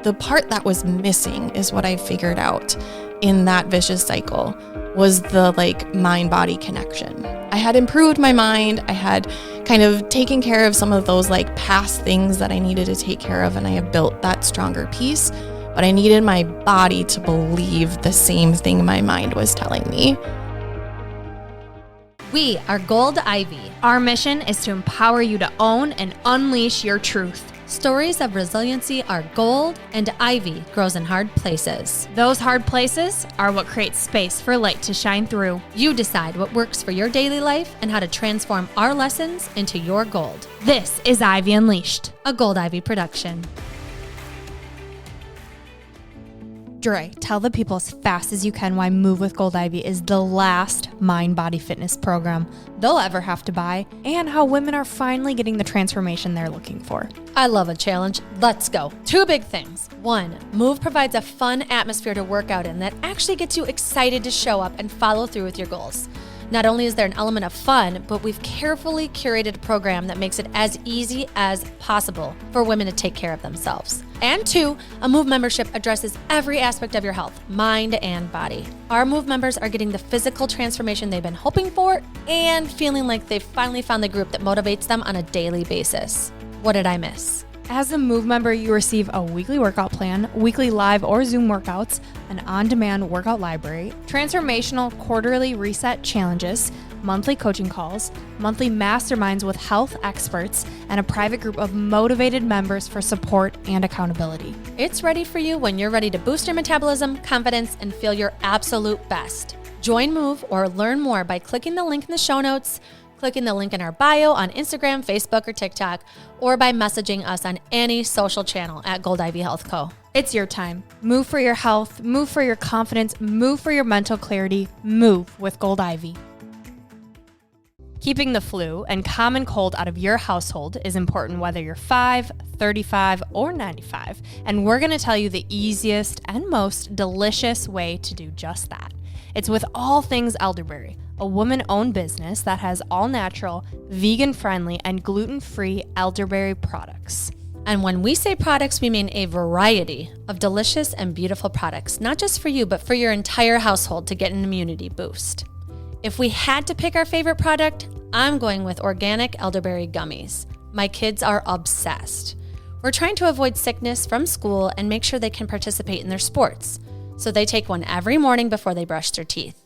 the part that was missing is what I figured out in that vicious cycle was the mind-body connection. I had improved my mind. I had kind of taken care of some of those past things that I needed to take care of, and I had built that stronger piece, but I needed my body to believe the same thing my mind was telling me. We are Gold Ivy. Our mission is to empower you to own and unleash your truth. Stories of resiliency are gold, and ivy grows in hard places. Those hard places are what create space for light to shine through. You decide what works for your daily life and how to transform our lessons into your gold. This is Ivy Unleashed, a Gold Ivy production. Dre, tell the people as fast as you can why Move with Gold Ivy is the last mind-body fitness program they'll ever have to buy, and how women are finally getting the transformation they're looking for. I love a challenge. Let's go. 2 big things. 1, Move provides a fun atmosphere to work out in that actually gets you excited to show up and follow through with your goals. Not only is there an element of fun, but we've carefully curated a program that makes it as easy as possible for women to take care of themselves. And 2, a Move membership addresses every aspect of your health, mind and body. Our Move members are getting the physical transformation they've been hoping for and feeling like they've finally found the group that motivates them on a daily basis. What did I miss? As a Move member, you receive a weekly workout plan, weekly live or Zoom workouts, an on-demand workout library, transformational quarterly reset challenges, monthly coaching calls, monthly masterminds with health experts, and a private group of motivated members for support and accountability. It's ready for you when you're ready to boost your metabolism, confidence, and feel your absolute best. Join Move or learn more by clicking the link in the show notes, clicking the link in our bio on Instagram, Facebook, or TikTok, or by messaging us on any social channel at Gold Ivy Health Co. It's your time. Move for your health, move for your confidence, move for your mental clarity, move with Gold Ivy. Keeping the flu and common cold out of your household is important whether you're 5, 35, or 95, and we're going to tell you the easiest and most delicious way to do just that. It's with All Things Elderberry, a woman-owned business that has all-natural, vegan-friendly, and gluten-free elderberry products. And when we say products, we mean a variety of delicious and beautiful products, not just for you, but for your entire household to get an immunity boost. If we had to pick our favorite product, I'm going with organic elderberry gummies. My kids are obsessed. We're trying to avoid sickness from school and make sure they can participate in their sports, so they take one every morning before they brush their teeth.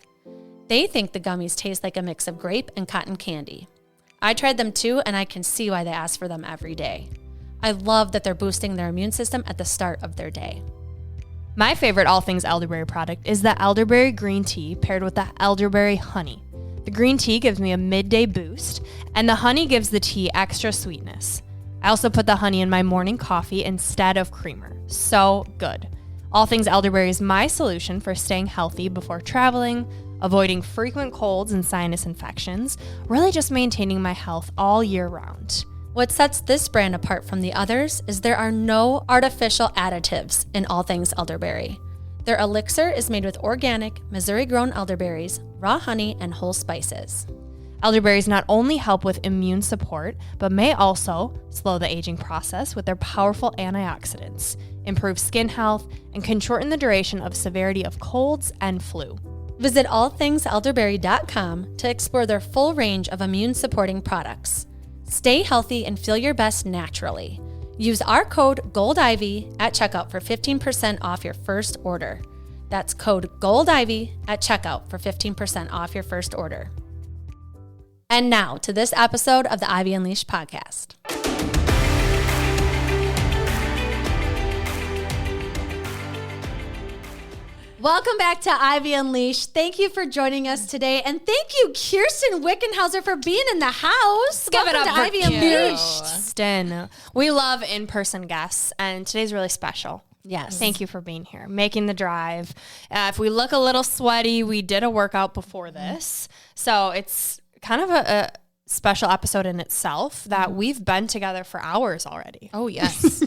They think the gummies taste like a mix of grape and cotton candy. I tried them too, and I can see why they ask for them every day. I love that they're boosting their immune system at the start of their day. My favorite All Things Elderberry product is the elderberry green tea paired with the elderberry honey. The green tea gives me a midday boost, and the honey gives the tea extra sweetness. I also put the honey in my morning coffee instead of creamer. So good. All Things Elderberry is my solution for staying healthy before traveling, avoiding frequent colds and sinus infections, really just maintaining my health all year round. What sets this brand apart from the others is there are no artificial additives in All Things Elderberry. Their elixir is made with organic, Missouri-grown elderberries, raw honey, and whole spices. Elderberries not only help with immune support, but may also slow the aging process with their powerful antioxidants, improve skin health, and can shorten the duration of severity of colds and flu. Visit allthingselderberry.com to explore their full range of immune-supporting products. Stay healthy and feel your best naturally. Use our code GOLDIVY at checkout for 15% off your first order. That's code GOLDIVY at checkout for 15% off your first order. And now to this episode of the Ivy Unleashed podcast. Welcome back to Ivy Unleashed. Thank you for joining us today. And thank you, Kiersten Wickenhauser, for being in the house. Give it Welcome up to for Ivy Unleashed. Kiersten. We love in-person guests, and today's really special. Yes. Thank you for being here, making the drive. If we look a little sweaty, we did a workout before this. So it's kind of a special episode in itself that we've been together for hours already. Oh, yes.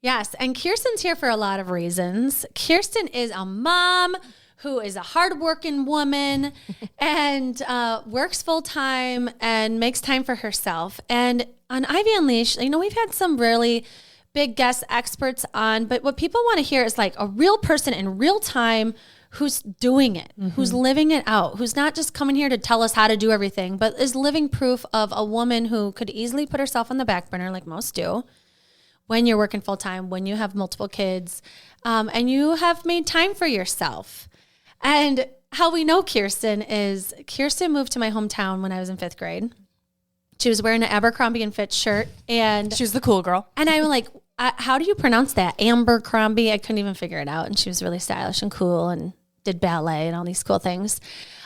Yes, and Kiersten's here for a lot of reasons. Kiersten is a mom who is a hardworking woman and works full-time and makes time for herself. And on Ivy Unleashed, we've had some really big guest experts on, but what people want to hear is like a real person in real time who's doing it, who's living it out, who's not just coming here to tell us how to do everything, but is living proof of a woman who could easily put herself on the back burner like most do when you're working full time, when you have multiple kids, and you have made time for yourself. And how we know Kiersten is Kiersten moved to my hometown when I was in 5th grade. She was wearing an Abercrombie and Fitch shirt, and She was the cool girl. and I'm like, how do you pronounce that? Abercrombie? I couldn't even figure it out. And she was really stylish and cool and did ballet and all these cool things.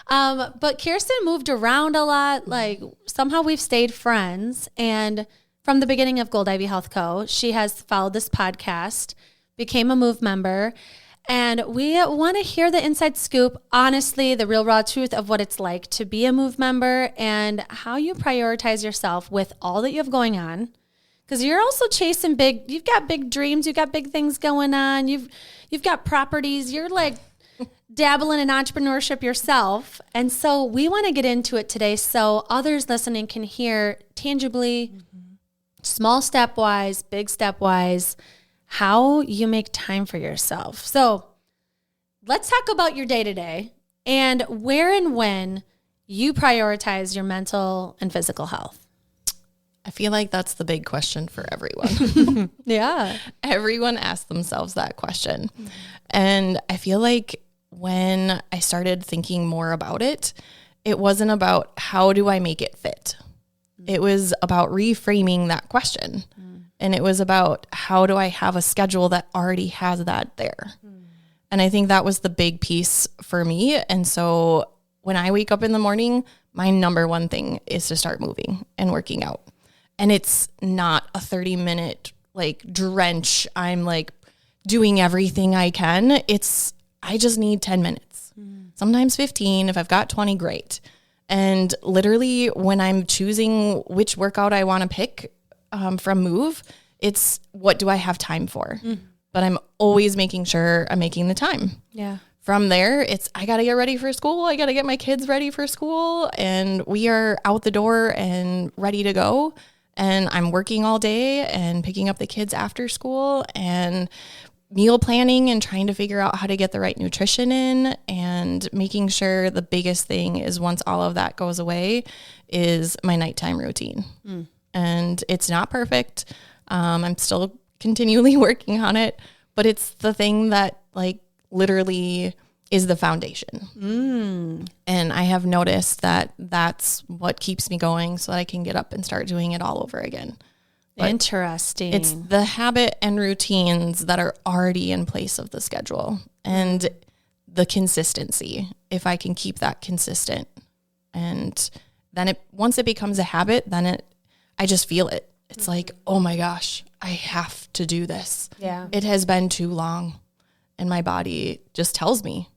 But Kiersten moved around a lot. Like somehow we've stayed friends. And from the beginning of Gold Ivy Health Co., she has followed this podcast, became a Move member. And we want to hear the inside scoop, honestly, the real raw truth of what it's like to be a Move member and how you prioritize yourself with all that you have going on. Because you're also chasing you've got big dreams, you've got big things going on, you've got properties, you're like dabbling in entrepreneurship yourself. And so we want to get into it today so others listening can hear tangibly, small step-wise, big step-wise, how you make time for yourself. So let's talk about your day-to-day and where and when you prioritize your mental and physical health. I feel like that's the big question for everyone. Yeah. Everyone asks themselves that question. And I feel like when I started thinking more about it, it wasn't about how do I make it fit? It was about reframing that question. And it was about how do I have a schedule that already has that there? And I think that was the big piece for me. And so when I wake up in the morning, my number one thing is to start moving and working out. And it's not a 30-minute like drench. I'm like doing everything I can. I just need 10 minutes, sometimes 15. If I've got 20, great. And literally when I'm choosing which workout I want to pick from Move, it's what do I have time for? But I'm always making sure I'm making the time. Yeah. From there, I got to get ready for school. I got to get my kids ready for school. And we are out the door and ready to go. And I'm working all day and picking up the kids after school and meal planning and trying to figure out how to get the right nutrition in and making sure the biggest thing is once all of that goes away is my nighttime routine. And it's not perfect. I'm still continually working on it, but it's the thing that like literally is the foundation. And I have noticed that that's what keeps me going so that I can get up and start doing it all over again. But interesting. It's the habit and routines that are already in place of the schedule and the consistency. If I can keep that consistent, and then once it becomes a habit, then I just feel it. It's like, oh my gosh, I have to do this. Yeah. It has been too long, and my body just tells me.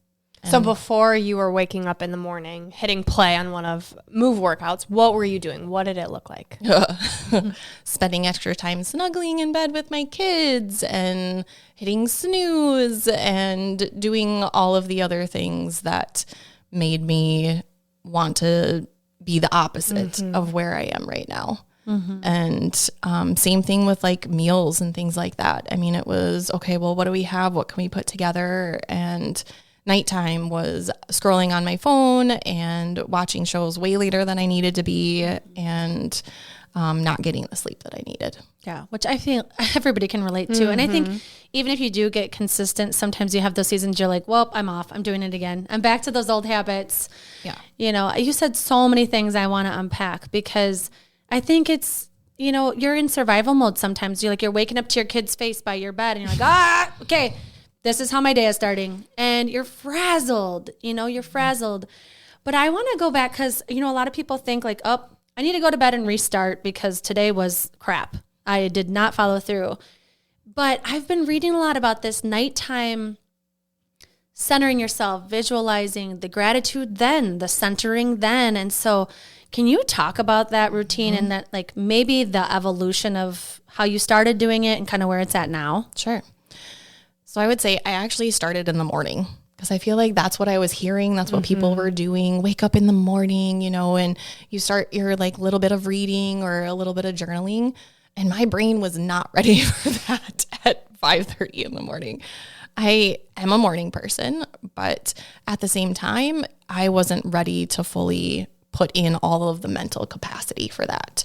So before you were waking up in the morning, hitting play on one of Move workouts, what were you doing? What did it look like? Spending extra time snuggling in bed with my kids and hitting snooze and doing all of the other things that made me want to be the opposite of where I am right now. And same thing with like meals and things like that. I mean, it was, okay, well, what do we have? What can we put together? And nighttime was scrolling on my phone and watching shows way later than I needed to be and not getting the sleep that I needed. Yeah, which I feel everybody can relate to. And I think even if you do get consistent, sometimes you have those seasons you're like, well, I'm off. I'm doing it again. I'm back to those old habits. Yeah. You know, you said so many things I want to unpack because I think it's, you know, you're in survival mode sometimes. You're waking up to your kid's face by your bed and you're like, okay, this is how my day is starting. And you're frazzled, you're frazzled. But I want to go back because, a lot of people think like, oh, I need to go to bed and restart because today was crap. I did not follow through. But I've been reading a lot about this nighttime centering yourself, visualizing the gratitude then, the centering then. And so can you talk about that routine and that like maybe the evolution of how you started doing it and kind of where it's at now? Sure. So I would say I actually started in the morning because I feel like that's what I was hearing. That's what people were doing. Wake up in the morning, and you start your like little bit of reading or a little bit of journaling. And my brain was not ready for that at 5:30 in the morning. I am a morning person, but at the same time, I wasn't ready to fully put in all of the mental capacity for that.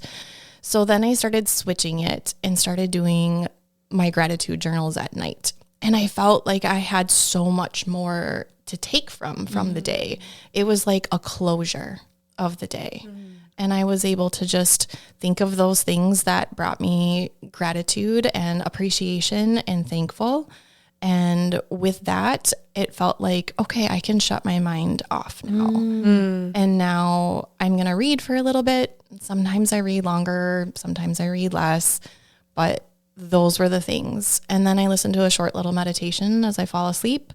So then I started switching it and started doing my gratitude journals at night. And I felt like I had so much more to take from the day. It was like a closure of the day. And I was able to just think of those things that brought me gratitude and appreciation and thankful. And with that, it felt like, okay, I can shut my mind off now. And now I'm going to read for a little bit. Sometimes I read longer, sometimes I read less, but those were the things. And then I listen to a short little meditation as I fall asleep.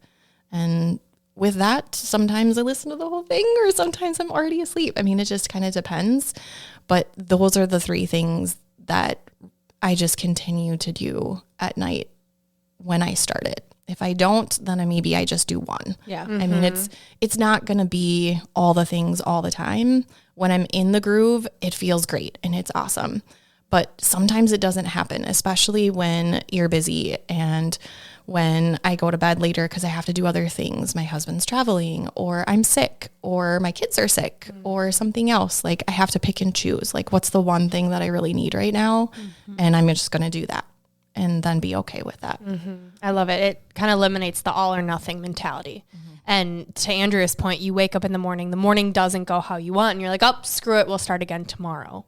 And with that, sometimes I listen to the whole thing or sometimes I'm already asleep. I mean, it just kind of depends. But those are the 3 things that I just continue to do at night when I start it. If I don't, then maybe I just do one. Yeah. I mean, it's not going to be all the things all the time. When I'm in the groove, it feels great and it's awesome. But sometimes it doesn't happen, especially when you're busy and when I go to bed later because I have to do other things. My husband's traveling or I'm sick or my kids are sick or something else. Like I have to pick and choose. Like what's the one thing that I really need right now? And I'm just going to do that and then be okay with that. I love it. It kind of eliminates the all or nothing mentality. And to Andrea's point, you wake up in the morning doesn't go how you want and you're like, oh, screw it, we'll start again tomorrow.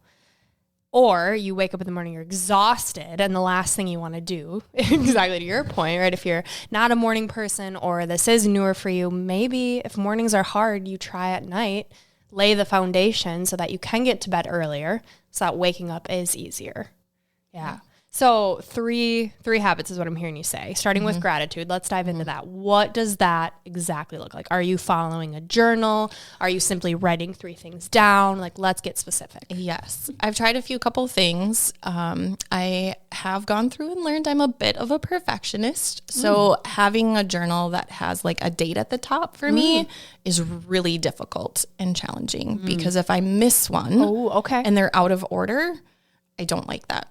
Or you wake up in the morning, you're exhausted, and the last thing you want to do, exactly to your point, right? If you're not a morning person or this is newer for you, maybe if mornings are hard, you try at night, lay the foundation so that you can get to bed earlier, so that waking up is easier. Yeah. So three habits is what I'm hearing you say. Starting with gratitude. Let's dive into that. What does that exactly look like? Are you following a journal? Are you simply writing 3 things down? Like, let's get specific. Yes. I've tried a couple things. I have gone through and learned I'm a bit of a perfectionist. So having a journal that has like a date at the top for me is really difficult and challenging because if I miss one and they're out of order, I don't like that.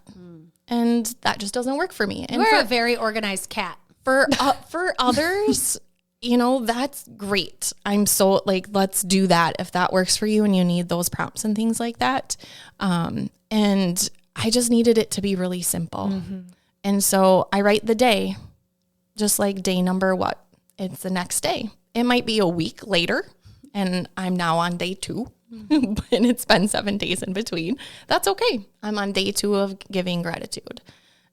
And that just doesn't work for me. And You're a very organized cat. For others, you know, that's great. I'm so like, let's do that if that works for you and you need those prompts and things like that. And I just needed it to be really simple. And so I write the day, just like day number what? It's the next day. It might be a week later and I'm now on day 2. And it's been 7 days in between. That's okay. I'm on day 2 of giving gratitude.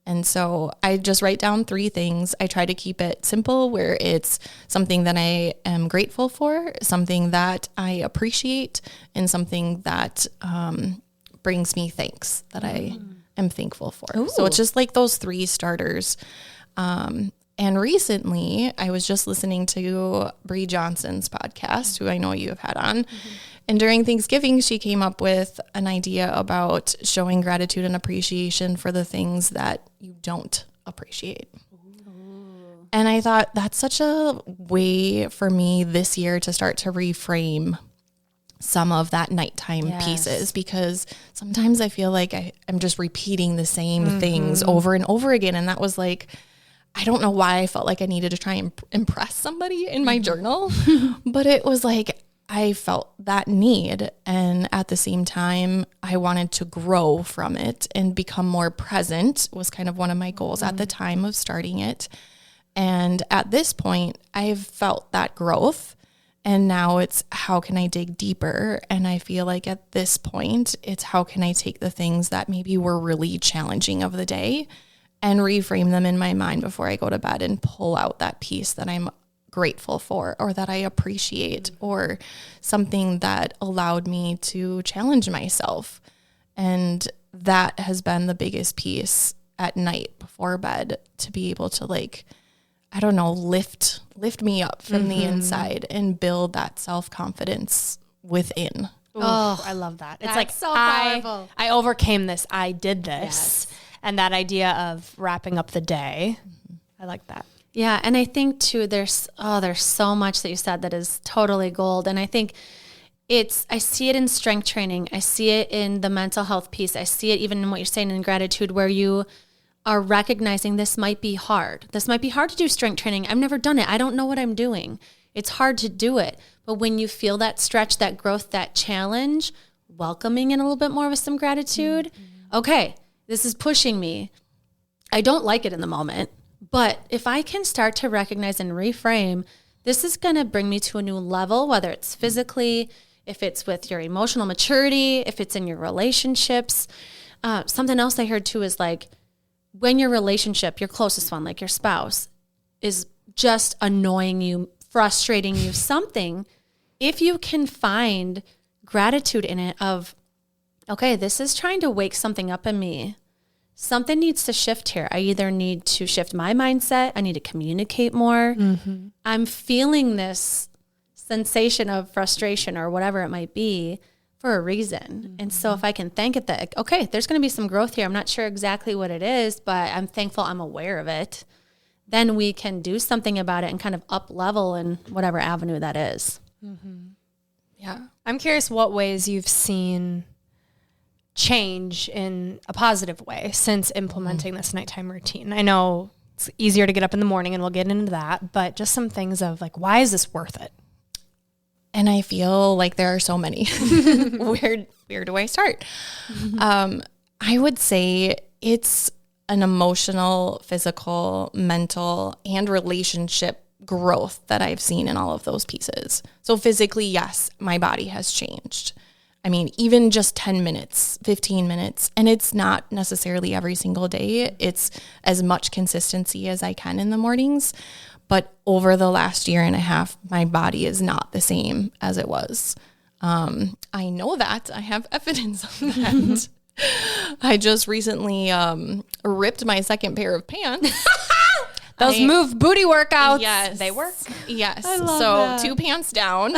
And so I just write down 3 things. I try to keep it simple where it's something that I am grateful for, something that I appreciate, and something that brings me thanks that I am thankful for. Ooh. So it's just like those 3 starters. And recently I was just listening to Bree Johnson's podcast, who I know you have had on. And during Thanksgiving, she came up with an idea about showing gratitude and appreciation for the things that you don't appreciate. Ooh. And I thought that's such a way for me this year to start to reframe some of that nighttime pieces, because sometimes I feel like I'm just repeating the same things over and over again. And that was like, I don't know why I felt like I needed to try and impress somebody in my journal, but it was like, I felt that need. And at the same time, I wanted to grow from it and become more present was kind of one of my goals at the time of starting it. And at this point, I've felt that growth. And now it's how can I dig deeper? And I feel like at this point, it's how can I take the things that maybe were really challenging of the day and reframe them in my mind before I go to bed and pull out that piece that I'm grateful for or that I appreciate or something that allowed me to challenge myself. And that has been the biggest piece at night before bed, to be able to, like, I don't know, lift me up from the inside and build that self-confidence within. Ooh, I love that. It's like, so powerful. I overcame this. I did this. Yes. And that idea of wrapping up the day. I like that. Yeah. And I think too, there's so much that you said that is totally gold. And I think I see it in strength training. I see it in the mental health piece. I see it even in what you're saying in gratitude, where you are recognizing this might be hard. This might be hard to do strength training. I've never done it. I don't know what I'm doing. It's hard to do it. But when you feel that stretch, that growth, that challenge, welcoming in a little bit more with some gratitude. Okay, this is pushing me. I don't like it in the moment, but if I can start to recognize and reframe, this is going to bring me to a new level, whether it's physically, if it's with your emotional maturity, if it's in your relationships. Something else I heard too is like, when your relationship, your closest one, like your spouse, is just annoying you, frustrating you, something, if you can find gratitude in it of, okay, this is trying to wake something up in me. Something needs to shift here. I either need to shift my mindset. I need to communicate more. Mm-hmm. I'm feeling this sensation of frustration or whatever it might be for a reason. Mm-hmm. And so if I can thank it that, okay, there's going to be some growth here. I'm not sure exactly what it is, but I'm thankful I'm aware of it. Then we can do something about it and kind of up level in whatever avenue that is. Mm-hmm. Yeah. I'm curious what ways you've seen change in a positive way since implementing this nighttime routine. I know it's easier to get up in the morning and we'll get into that, but just some things of like, why is this worth it? And I feel like there are so many. Where do I start? Mm-hmm. I would say it's an emotional, physical, mental, and relationship growth that I've seen in all of those pieces. So physically, yes, my body has changed. I mean, even just 10 minutes, 15 minutes, and it's not necessarily every single day. It's as much consistency as I can in the mornings. But over the last year and a half, my body is not the same as it was. I know that. I have evidence of that. I just recently ripped my second pair of pants. Those move booty workouts. Yes. They work. Yes. I love so that. 2 pants down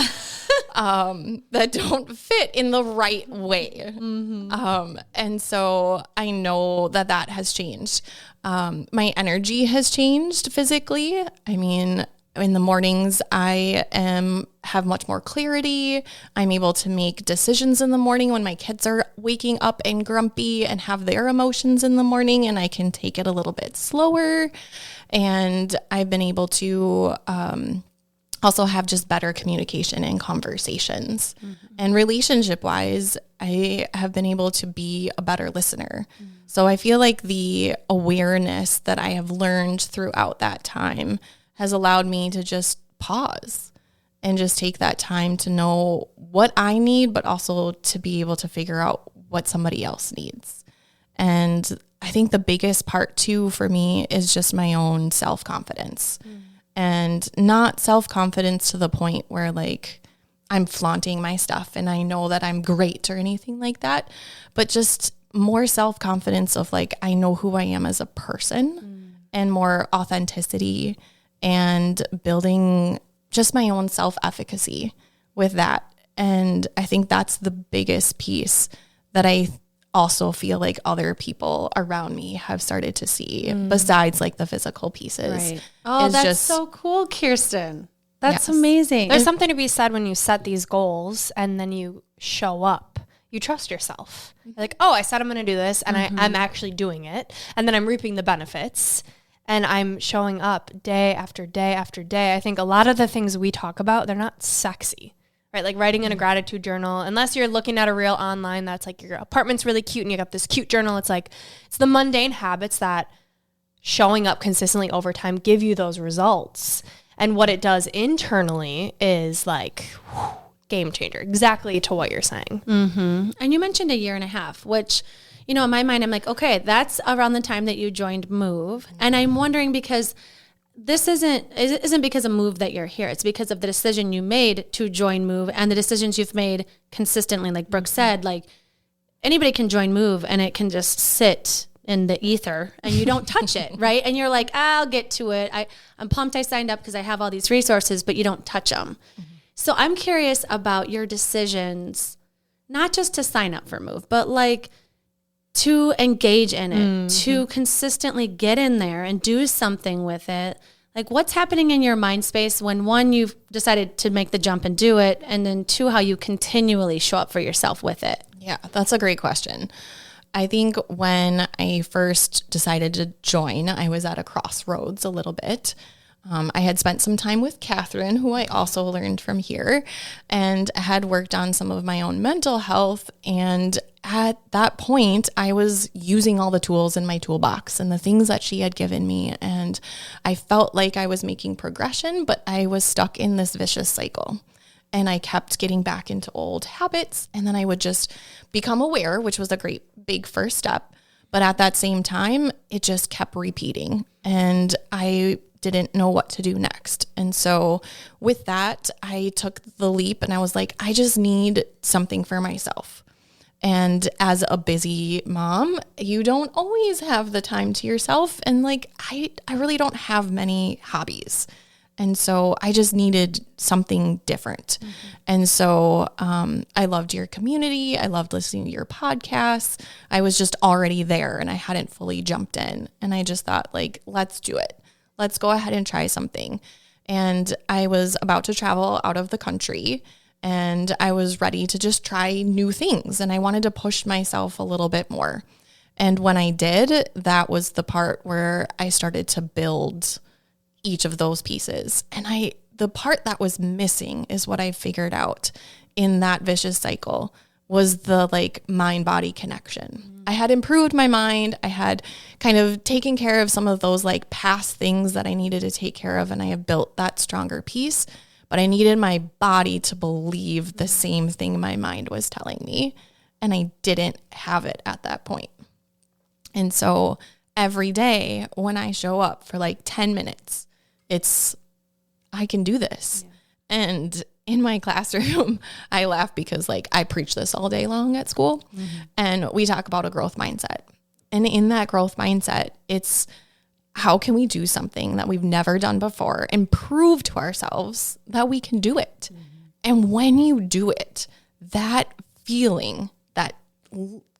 that don't fit in the right way. Mm-hmm. And so I know that has changed. My energy has changed physically. I mean, in the mornings, I have much more clarity. I'm able to make decisions in the morning when my kids are waking up and grumpy and have their emotions in the morning, and I can take it a little bit slower. And I've been able to also have just better communication and conversations. Mm-hmm. And relationship-wise, I have been able to be a better listener. Mm-hmm. So I feel like the awareness that I have learned throughout that time has allowed me to just pause and just take that time to know what I need, but also to be able to figure out what somebody else needs. And I think the biggest part too for me is just my own self-confidence. And not self-confidence to the point where like I'm flaunting my stuff and I know that I'm great or anything like that, but just more self-confidence of like, I know who I am as a person and more authenticity and building just my own self-efficacy with that. And I think that's the biggest piece that I also feel like other people around me have started to see besides like the physical pieces. Right. Oh, that's so cool, Kiersten. That's amazing. There's something to be said when you set these goals and then you show up. You trust yourself. You're like, oh, I said I'm going to do this and I'm actually doing it. And then I'm reaping the benefits and I'm showing up day after day after day. I think a lot of the things we talk about, they're not sexy. Right, like writing in a gratitude journal, unless you're looking at a reel online that's like your apartment's really cute and you got this cute journal. It's like, it's the mundane habits that showing up consistently over time give you those results. And what it does internally is like, game changer, exactly to what you're saying. Mm-hmm. And you mentioned 1.5 years, which, you know, in my mind, I'm like, okay, that's around the time that you joined Move. And I'm wondering because this isn't because of Move that you're here. It's because of the decision you made to join Move and the decisions you've made consistently. Like Brooke said, like anybody can join Move and it can just sit in the ether and you don't touch it, right? And you're like, I'll get to it. I'm pumped I signed up because I have all these resources, but you don't touch them. Mm-hmm. So I'm curious about your decisions, not just to sign up for Move, but like to engage in it, to consistently get in there and do something with it. Like, what's happening in your mind space when, one, you've decided to make the jump and do it, and then two, how you continually show up for yourself with it? Yeah, that's a great question. I think when I first decided to join, I was at a crossroads a little bit. I had spent some time with Catherine, who I also learned from here, and had worked on some of my own mental health. And at that point, I was using all the tools in my toolbox and the things that she had given me. And I felt like I was making progression, but I was stuck in this vicious cycle. And I kept getting back into old habits. And then I would just become aware, which was a great big first step. But at that same time, it just kept repeating. And I didn't know what to do next. And so with that, I took the leap and I was like, I just need something for myself. And as a busy mom, you don't always have the time to yourself. And like, I really don't have many hobbies. And so I just needed something different. Mm-hmm. And so I loved your community. I loved listening to your podcasts. I was just already there and I hadn't fully jumped in. And I just thought, like, let's do it. Let's go ahead and try something. And I was about to travel out of the country and I was ready to just try new things. And I wanted to push myself a little bit more. And when I did, that was the part where I started to build each of those pieces. And the part that was missing is what I figured out in that vicious cycle was the like mind-body connection. Mm-hmm. I had improved my mind. I had kind of taken care of some of those like past things that I needed to take care of. And I have built that stronger piece, but I needed my body to believe the same thing my mind was telling me. And I didn't have it at that point. And so every day when I show up for like 10 minutes, I can do this. Yeah. And in my classroom, I laugh because like I preach this all day long at school. Mm-hmm. And we talk about a growth mindset. And in that growth mindset, it's how can we do something that we've never done before and prove to ourselves that we can do it? Mm-hmm. And when you do it, that feeling that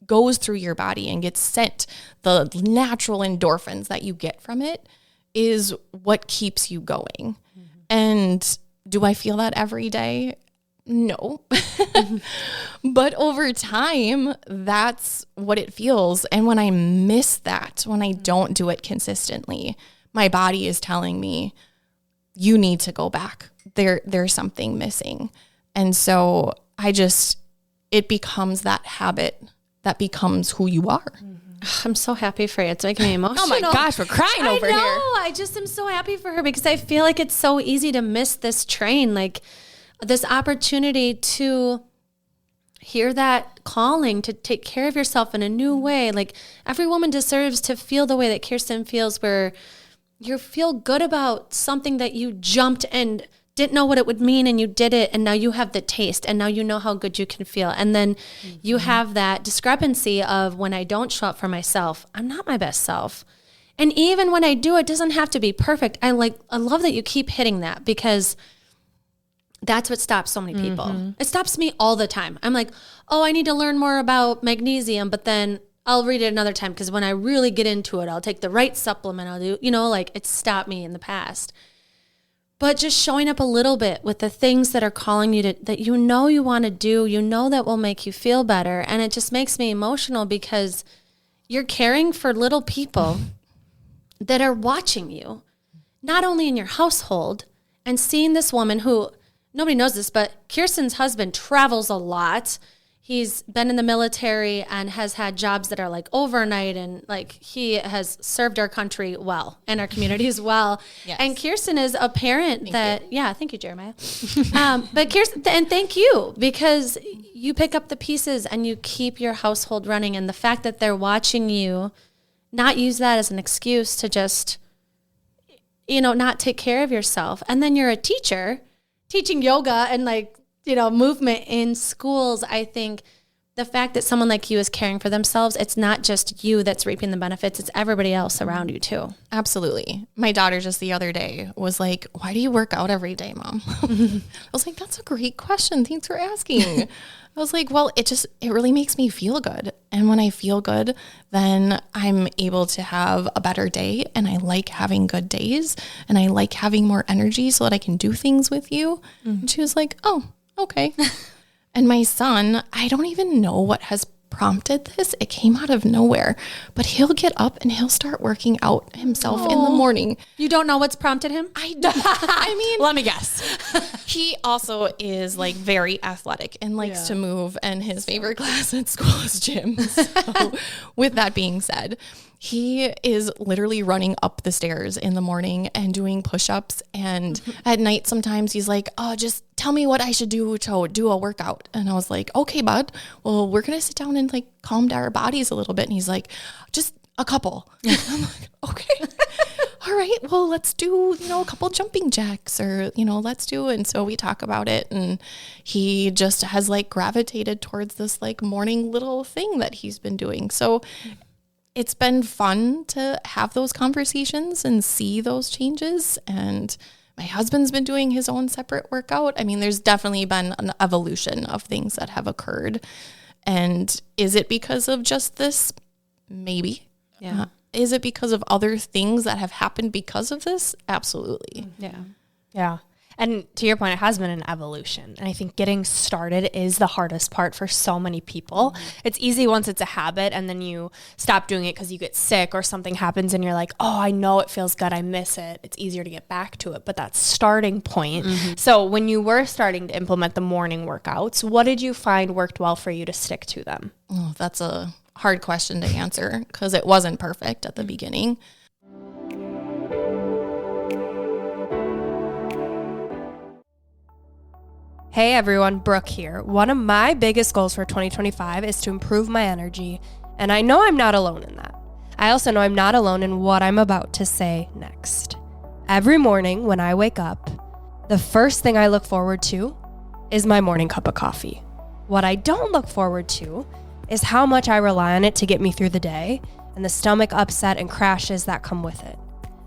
goes through your body and gets sent, the natural endorphins that you get from it is what keeps you going. Mm-hmm. And do I feel that every day? No. But over time, that's what it feels. And when I miss that, when I don't do it consistently, my body is telling me, you need to go back. There's something missing. And so it becomes that habit that becomes who you are. I'm so happy for you. It's making me emotional. Oh my gosh, we're crying over here. I just am so happy for her because I feel like it's so easy to miss this train, like this opportunity to hear that calling to take care of yourself in a new way. Like every woman deserves to feel the way that Kiersten feels, where you feel good about something that you jumped and didn't know what it would mean and you did it and now you have the taste and now you know how good you can feel. And then you have that discrepancy of when I don't show up for myself, I'm not my best self. And even when I do, it doesn't have to be perfect. I love that you keep hitting that because that's what stops so many people. Mm-hmm. It stops me all the time. I'm like, oh, I need to learn more about magnesium, but then I'll read it another time because when I really get into it, I'll take the right supplement. I'll do, like it stopped me in the past. But just showing up a little bit with the things that are calling you that you want to do, that will make you feel better. And it just makes me emotional because you're caring for little people that are watching you, not only in your household, and seeing this woman who, nobody knows this, but Kiersten's husband travels a lot. He's been in the military and has had jobs that are like overnight, and like he has served our country well and our communities well. Yes. And Kiersten is a parent thank you, Jeremiah. But Kiersten, and thank you because you pick up the pieces and you keep your household running. And the fact that they're watching you, not use that as an excuse to just, not take care of yourself. And then you're a teacher teaching yoga and movement in schools, I think The fact that someone like you is caring for themselves, it's not just you that's reaping the benefits, it's everybody else around you too. Absolutely. My daughter just the other day was like, why do you work out every day, Mom? I was like, that's a great question. Thanks for asking. I was like, well, it really makes me feel good. And when I feel good, then I'm able to have a better day. And I like having good days. And I like having more energy so that I can do things with you. And she was like, oh, okay. And my son, I don't even know what has prompted this. It came out of nowhere, but he'll get up and he'll start working out himself in the morning. You don't know what's prompted him? I mean, Let me guess. he also is like very athletic and likes to move, and his favorite class at school is gym. So with that being said, he is literally running up the stairs in the morning and doing push-ups. And at night, sometimes he's like, oh, just tell me what I should do to do a workout. And I was like, okay, bud, well, we're going to sit down and like calm down our bodies a little bit. And he's like, just a couple. I'm like, okay. All right, well, let's do, a couple jumping jacks or, let's do. And so we talk about it, and he just has like gravitated towards this like morning little thing that he's been doing. So it's been fun to have those conversations and see those changes. And my husband's been doing his own separate workout. I mean, there's definitely been an evolution of things that have occurred. And is it because of just this? Maybe. Yeah. Is it because of other things that have happened because of this? Absolutely. Yeah. And to your point, it has been an evolution. And I think getting started is the hardest part for so many people. It's easy once it's a habit and then you stop doing it because you get sick or something happens and you're like, oh, I know it feels good. I miss it. It's easier to get back to it. But that starting point. So when you were starting to implement the morning workouts, what did you find worked well for you to stick to them? Oh, that's a hard question to answer because it wasn't perfect at the beginning. Hey everyone, Brooke here. One of my biggest goals for 2025 is to improve my energy, and I know I'm not alone in that. I also know I'm not alone in what I'm about to say next. Every morning when I wake up, the first thing I look forward to is my morning cup of coffee. What I don't look forward to is how much I rely on it to get me through the day and the stomach upset and crashes that come with it.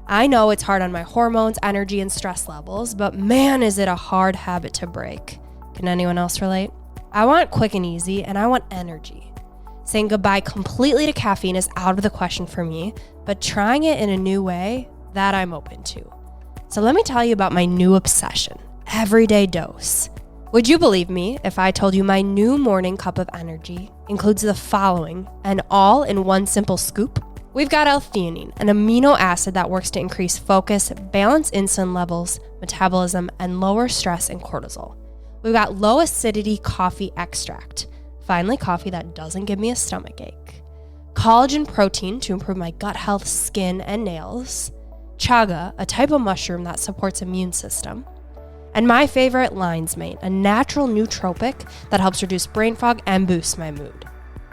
I know it's hard on my hormones, energy, and stress levels, but man, is it a hard habit to break. Can anyone else relate? I want quick and easy, and I want energy. Saying goodbye completely to caffeine is out of the question for me, but trying it in a new way, that I'm open to. So let me tell you about my new obsession, everyday dose. Would you believe me if I told you my new morning cup of energy includes the following, and all in one simple scoop? We've got L-theanine, an amino acid that works to increase focus, balance insulin levels, metabolism, and lower stress and cortisol. We've got low acidity coffee extract, finally coffee that doesn't give me a stomach ache. Collagen protein to improve my gut health, skin, and nails. Chaga, a type of mushroom that supports immune system. And my favorite, lion's mane, a natural nootropic that helps reduce brain fog and boost my mood.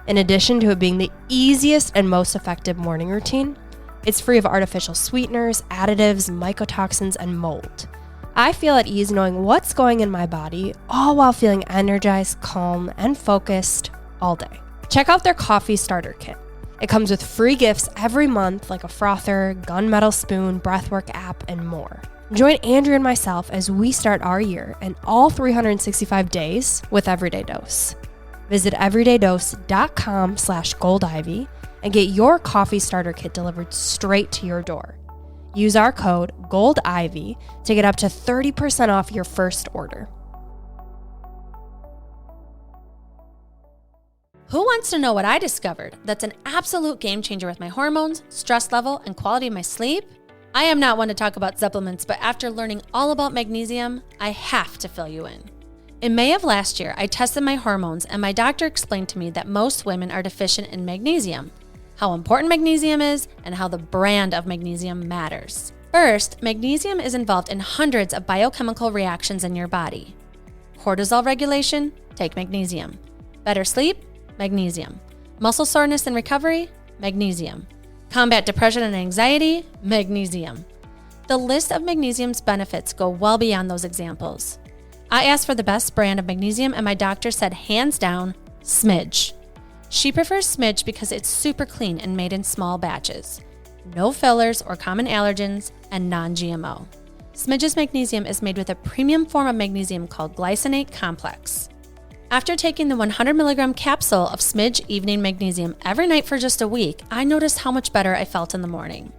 In addition to it being the easiest and most effective morning routine, it's free of artificial sweeteners, additives, mycotoxins, and mold. I feel at ease knowing what's going in my body, all while feeling energized, calm, and focused all day. Check out their coffee starter kit. It comes with free gifts every month like a frother, gunmetal spoon, breathwork app, and more. Join Andrea and myself as we start our year and all 365 days with Everyday Dose. Visit everydaydose.com/goldivy and get your coffee starter kit delivered straight to your door. Use our code GOLDIVY to get up to 30% off your first order. Who wants to know what I discovered that's an absolute game changer with my hormones, stress level, and quality of my sleep? I am not one to talk about supplements, but after learning all about magnesium, I have to fill you in. In May of last year, I tested my hormones and my doctor explained to me that most women are deficient in magnesium, how important magnesium is, and how the brand of magnesium matters. First, magnesium is involved in hundreds of biochemical reactions in your body. Cortisol regulation, take magnesium. Better sleep, magnesium. Muscle soreness and recovery, magnesium. Combat depression and anxiety, magnesium. The list of magnesium's benefits go well beyond those examples. I asked for the best brand of magnesium and my doctor said hands down, Smidge. She prefers Smidge because it's super clean and made in small batches. No fillers or common allergens, and non-GMO. Smidge's magnesium is made with a premium form of magnesium called glycinate complex. After taking the 100 milligram capsule of Smidge Evening Magnesium every night for just a week, I noticed how much better I felt in the morning.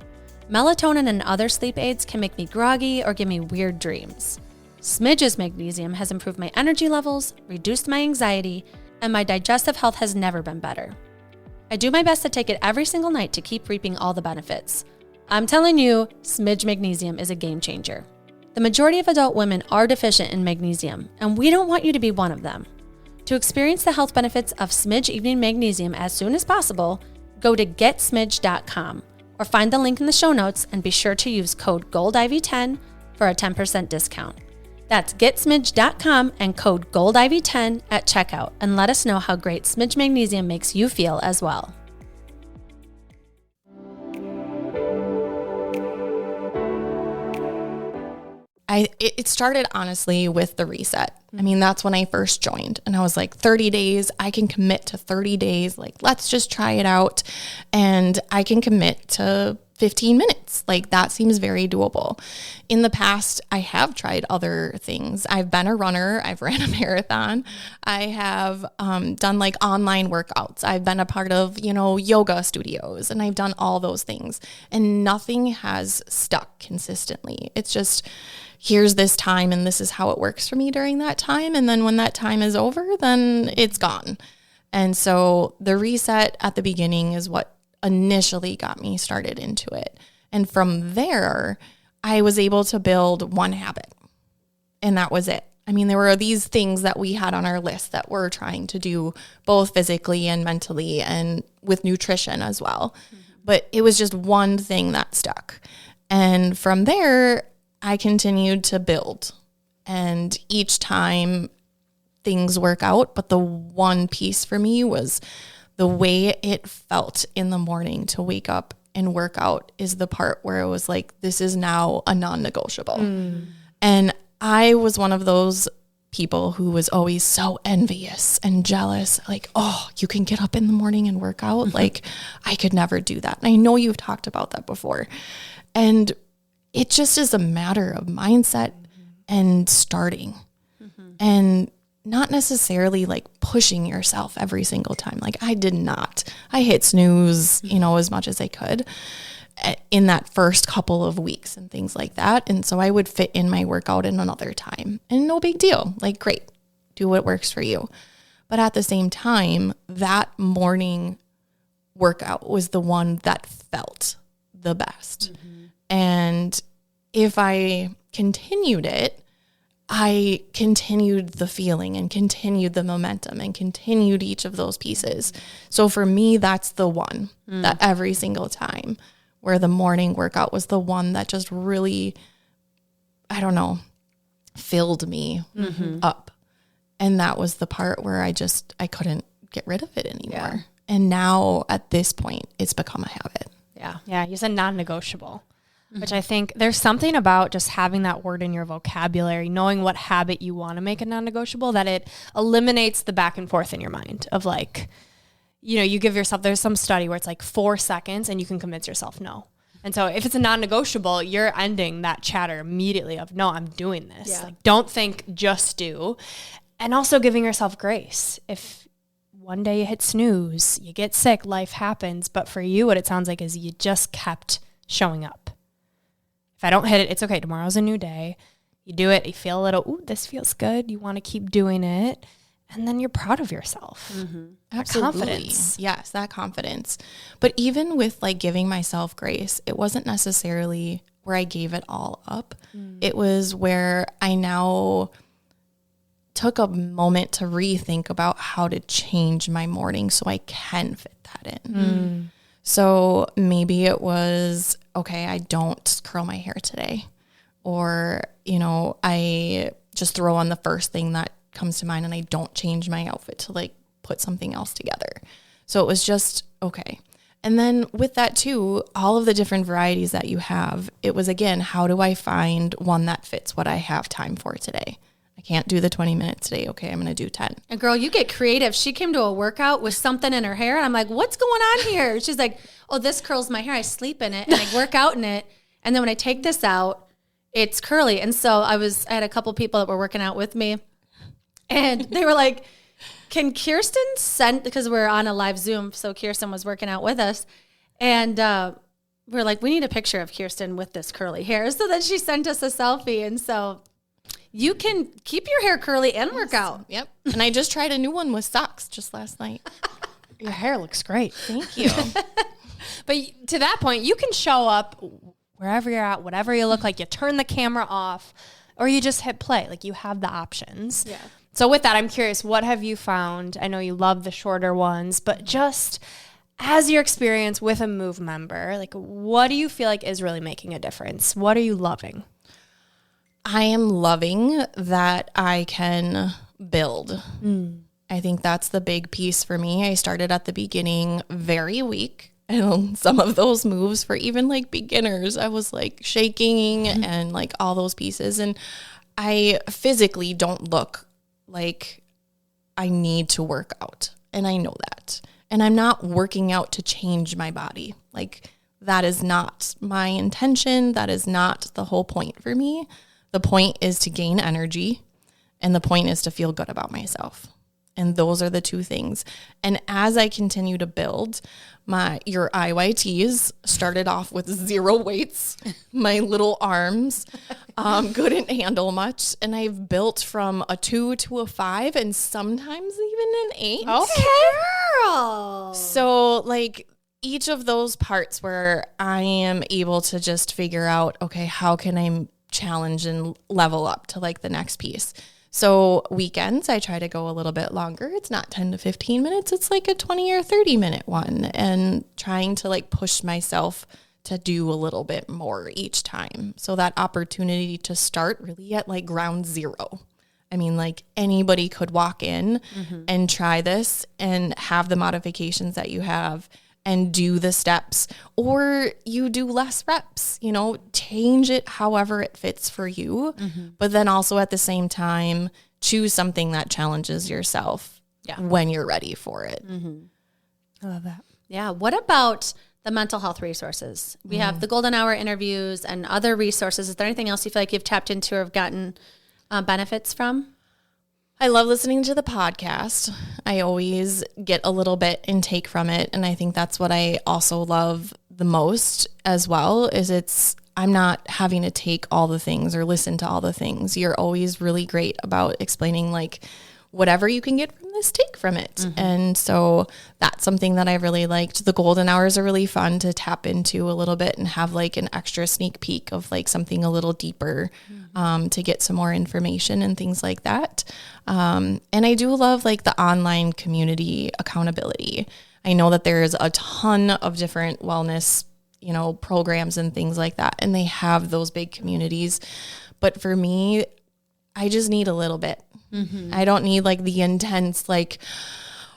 Melatonin and other sleep aids can make me groggy or give me weird dreams. Smidge's magnesium has improved my energy levels, reduced my anxiety, and my digestive health has never been better. I do my best to take it every single night to keep reaping all the benefits. I'm telling you, Smidge Magnesium is a game changer. The majority of adult women are deficient in magnesium, and we don't want you to be one of them. To experience the health benefits of Smidge Evening Magnesium as soon as possible, go to getsmidge.com or find the link in the show notes and be sure to use code GOLDIV10 for a 10% discount. That's getsmidge.com and code GOLDIV10 at checkout, and let us know how great Smidge Magnesium makes you feel as well. It started honestly with the reset. I mean, that's when I first joined, and I was like, 30 days, I can commit to 30 days. Like, let's just try it out. And I can commit to 15 minutes. Like, that seems very doable. In the past, I have tried other things. I've been a runner. I've ran a marathon. I have done like online workouts. I've been a part of, yoga studios, and I've done all those things, and nothing has stuck consistently. It's just, here's this time and this is how it works for me during that time. And then when that time is over, then it's gone. And so the reset at the beginning is what initially got me started into it. And from there, I was able to build one habit, and that was it. I mean, there were these things that we had on our list that we're trying to do both physically and mentally and with nutrition as well. But it was just one thing that stuck. And from there, I continued to build, and each time things work out. But the one piece for me was the way it felt in the morning to wake up and work out is the part where it was like, this is now a non-negotiable. And I was one of those people who was always so envious and jealous. Like, oh, you can get up in the morning and work out. Like, I could never do that. And I know you've talked about that before. And it just is a matter of mindset and starting and not necessarily like pushing yourself every single time. Like, I did not. I hit snooze, as much as I could in that first couple of weeks and things like that. And so I would fit in my workout in another time, and no big deal. Like, great, do what works for you. But at the same time, that morning workout was the one that felt the best. And if I continued it, I continued the feeling and continued the momentum and continued each of those pieces. So for me, that's the one that every single time where the morning workout was the one that just really, filled me up. And that was the part where I couldn't get rid of it anymore. Yeah. And now at this point, it's become a habit. Yeah. You said non-negotiable. Which I think there's something about just having that word in your vocabulary, knowing what habit you want to make a non-negotiable, that it eliminates the back and forth in your mind of like, you give yourself, there's some study where it's like 4 seconds and you can convince yourself no. And so if it's a non-negotiable, you're ending that chatter immediately of, no, I'm doing this. Yeah. Like, don't think, just do. And also giving yourself grace. If one day you hit snooze, you get sick, life happens. But for you, what it sounds like is you just kept showing up. If I don't hit it, it's okay. Tomorrow's a new day. You do it. You feel a little, ooh, this feels good. You want to keep doing it. And then you're proud of yourself. Absolutely. Confidence. Yes, that confidence. But even with like giving myself grace, it wasn't necessarily where I gave it all up. It was where I now took a moment to rethink about how to change my morning so I can fit that in. So maybe it was, okay, I don't curl my hair today. Or, I just throw on the first thing that comes to mind and I don't change my outfit to like put something else together. So it was just, okay. And then with that too, all of the different varieties that you have, it was again, how do I find one that fits what I have time for today? I can't do the 20 minutes today. Okay, I'm going to do 10. And girl, you get creative. She came to a workout with something in her hair. And I'm like, what's going on here? She's like, oh, this curls my hair. I sleep in it and I work out in it. And then when I take this out, it's curly. And so I had a couple people that were working out with me. And they were like, can Kiersten send, because we're on a live Zoom. So Kiersten was working out with us. And we're like, we need a picture of Kiersten with this curly hair. So then she sent us a selfie. And so you can keep your hair curly and work out. Yep. And I just tried a new one with socks just last night. Your hair looks great. Thank you. But to that point, you can show up wherever you're at, whatever you look like. You turn the camera off or you just hit play. Like, you have the options. Yeah. So with that, I'm curious, what have you found? I know you love the shorter ones, but just as your experience with a Move member, like, what do you feel like is really making a difference? What are you loving? I am loving that I can build. I think that's the big piece for me. I started at the beginning very weak. And some of those moves for even like beginners, I was like shaking and like all those pieces. And I physically don't look like I need to work out. And I know that. And I'm not working out to change my body. Like, that is not my intention. That is not the whole point for me. The point is to gain energy, and the point is to feel good about myself. And those are the two things. And as I continue to build, your IYTs started off with 0 weights. My little arms couldn't handle much. And I've built from a 2 to a 5 and sometimes even an 8. Okay. Girl. So like, each of those parts where I am able to just figure out, okay, how can I challenge and level up to like the next piece. So weekends, I try to go a little bit longer. It's not 10 to 15 minutes. It's like a 20 or 30 minute one, and trying to like push myself to do a little bit more each time. So that opportunity to start really at like ground zero. I mean, like, anybody could walk in and try this and have the modifications that you have and do the steps, or you do less reps, change it however it fits for you. But then also at the same time, choose something that challenges yourself when you're ready for it. I love that. Yeah. What about the mental health resources? We have the golden hour interviews and other resources. Is there anything else you feel like you've tapped into or have gotten benefits from? I love listening to the podcast. I always get a little bit intake from it. And I think that's what I also love the most as well, is I'm not having to take all the things or listen to all the things. You're always really great about explaining like whatever you can get from this, take from it. And so that's something that I really liked. The golden hours are really fun to tap into a little bit and have like an extra sneak peek of like something a little deeper to get some more information and things like that. And I do love like the online community accountability. I know that there's a ton of different wellness, programs and things like that, and they have those big communities. But for me, I just need a little bit. I don't need like the intense, like,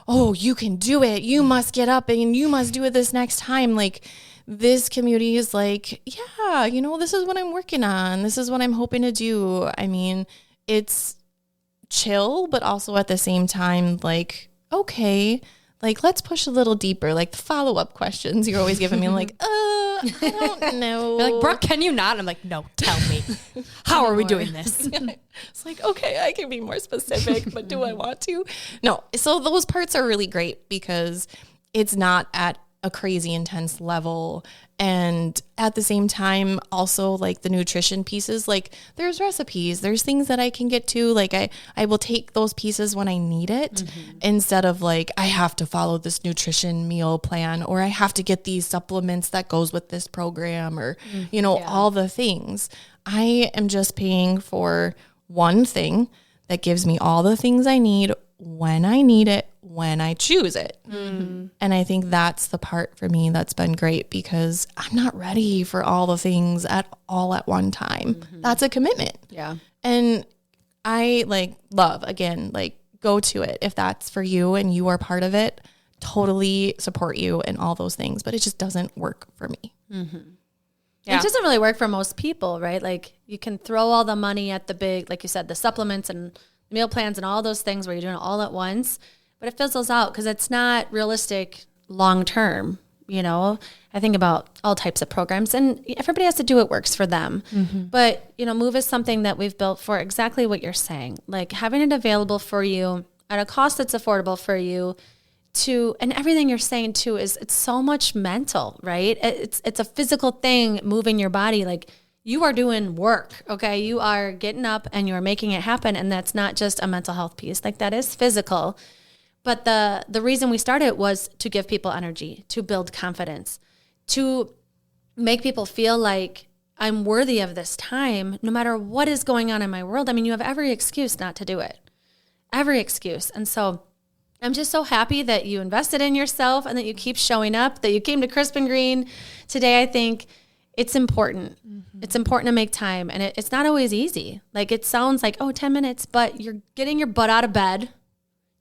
oh, you can do it. You must get up and you must do it this next time. Like, this community is like, yeah, this is what I'm working on. This is what I'm hoping to do. I mean, it's chill, but also at the same time, like, okay, like, let's push a little deeper. Like, the follow-up questions you're always giving me, I'm like, I don't know. You're like, Brooke, can you not? I'm like, no, tell me. How are we doing this? It's like, okay, I can be more specific, but do I want to? No. So those parts are really great because it's not at a crazy intense level. And at the same time, also like the nutrition pieces, like there's recipes, there's things that I can get to. Like I will take those pieces when I need it instead of like, I have to follow this nutrition meal plan, or I have to get these supplements that goes with this program, or, all the things. I am just paying for one thing that gives me all the things I need when I need it, when I choose it. And I think that's the part for me that's been great, because I'm not ready for all the things at one time. That's a commitment. Yeah. And I love, again, go to it. If that's for you and you are part of it, totally support you and all those things, but it just doesn't work for me. It doesn't really work for most people, right? Like you can throw all the money at the big, like you said, the supplements and meal plans and all those things where you're doing it all at once, but it fizzles out because it's not realistic long-term. You know, I think about all types of programs and everybody has to do what works for them. But, you know, Move is something that we've built for exactly what you're saying, like having it available for you at a cost that's affordable for you to, and everything you're saying too is it's so much mental, right? It's a physical thing, moving your body. Like you are doing work, okay? You are getting up and you're making it happen. And that's not just a mental health piece. Like that is physical. But the reason we started was to give people energy, to build confidence, to make people feel like I'm worthy of this time, no matter what is going on in my world. I mean, you have every excuse not to do it, every excuse. And so I'm just so happy that you invested in yourself and that you keep showing up, that you came to Crisp and Green today. I think it's important. It's important to make time. And it's not always easy. Like it sounds like, 10 minutes, but you're getting your butt out of bed.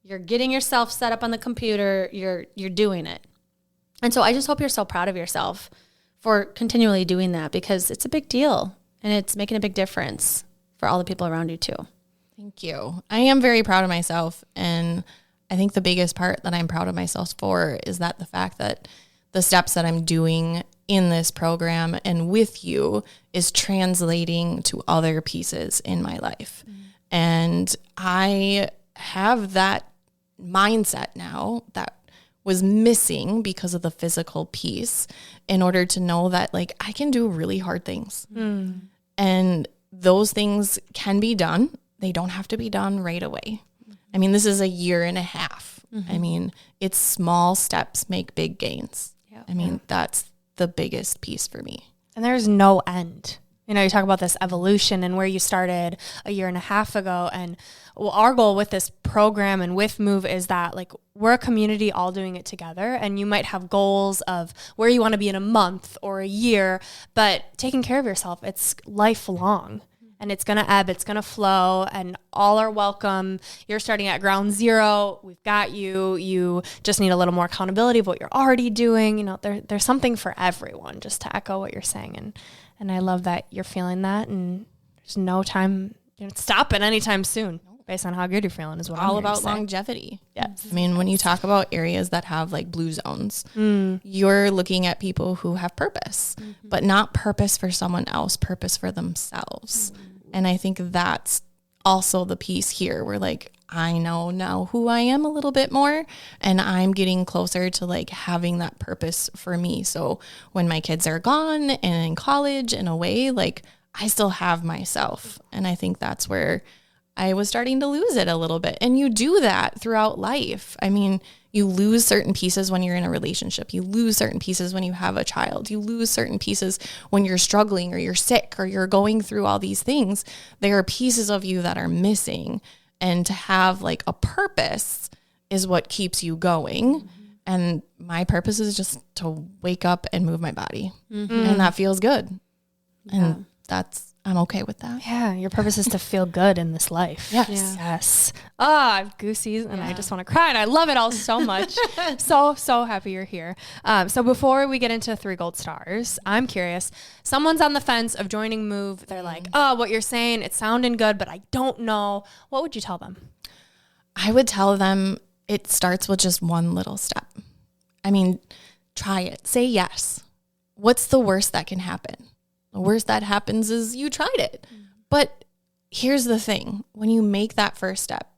You're getting yourself set up on the computer. You're doing it. And so I just hope you're so proud of yourself for continually doing that because it's a big deal and it's making a big difference for all the people around you too. Thank you. I am very proud of myself. And I think the biggest part that I'm proud of myself for is that the fact that the steps that I'm doing in this program and with you is translating to other pieces in my life. And I have that mindset now that was missing because of the physical piece in order to know that like I can do really hard things. And those things can be done. They don't have to be done right away. I mean, this is a year and a half. I mean, it's small steps make big gains. I mean, that's the biggest piece for me. And there's no end. You know, you talk about this evolution and where you started a year and a half ago. And well, our goal with this program and with Move is that like we're a community all doing it together. And you might have goals of where you want to be in a month or a year, but taking care of yourself, it's lifelong. And it's going to ebb, it's going to flow, and all are welcome. You're starting at ground zero. We've got you. You just need a little more accountability of what you're already doing. You know, there's something for everyone, just to echo what you're saying. And I love that you're feeling that, and there's no time, stopping anytime soon based on how good you're feeling is what I'm all hearing you about say. longevity. Yes. I mean, when you talk about areas that have like blue zones, you're looking at people who have purpose, but not purpose for someone else, purpose for themselves. And I think that's also the piece here where like, I know now who I am a little bit more and I'm getting closer to like having that purpose for me. So when my kids are gone and in college and away, like I still have myself. And I think that's where I was starting to lose it a little bit. And you do that throughout life. I mean, you lose certain pieces when you're in a relationship. You lose certain pieces when you have a child. You lose certain pieces when you're struggling or you're sick or you're going through all these things. There are pieces of you that are missing. And to have like a purpose is what keeps you going. And my purpose is just to wake up and move my body. And that feels good. And I'm okay with that. Yeah, your purpose is to feel good in this life. Yes. Yes. Oh, I have goosies and I just want to cry and I love it all so much. so happy you're here. So before we get into 3 gold stars, I'm curious. Someone's on the fence of joining Move. They're like, oh, what you're saying, it's sounding good, but I don't know. What would you tell them? I would tell them it starts with just one little step. I mean, try it. Say yes. What's the worst that can happen? The worst that happens is you tried it. But here's the thing. When you make that first step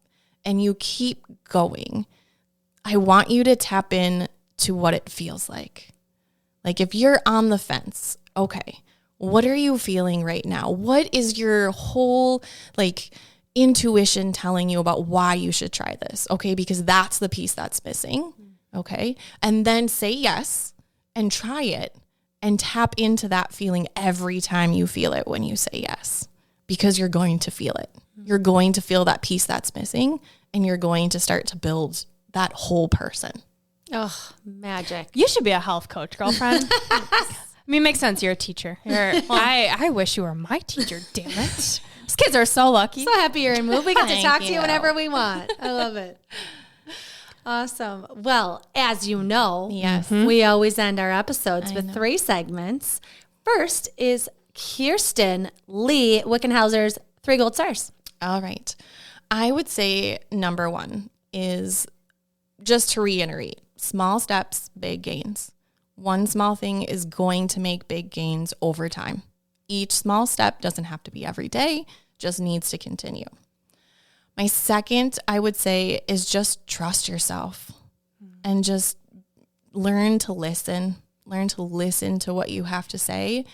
and you keep going, I want you to tap in to what it feels like. Like if you're on the fence, okay, what are you feeling right now? What is your whole like intuition telling you about why you should try this? Okay, because that's the piece that's missing. Okay. And then say yes and try it. And tap into that feeling every time you feel it when you say yes, because you're going to feel it. You're going to feel that piece that's missing, and you're going to start to build that whole person. Oh, magic. You should be a health coach, girlfriend. I mean, it makes sense. You're a teacher. I wish you were my teacher, damn it. These kids are so lucky. So happy you're in Move. We get to talk to you you. whenever we want. I love it. Awesome. Well, as you know, Yes. we always end our episodes with 3 segments. first is Kiersten Lee Wickenhauser's 3 gold stars. All right. I would say number 1 is just to reiterate, small steps, big gains. One small thing is going to make big gains over time. Each small step doesn't have to be every day, just needs to continue. My second, I would say, is just trust yourself and just learn to listen to what you have to say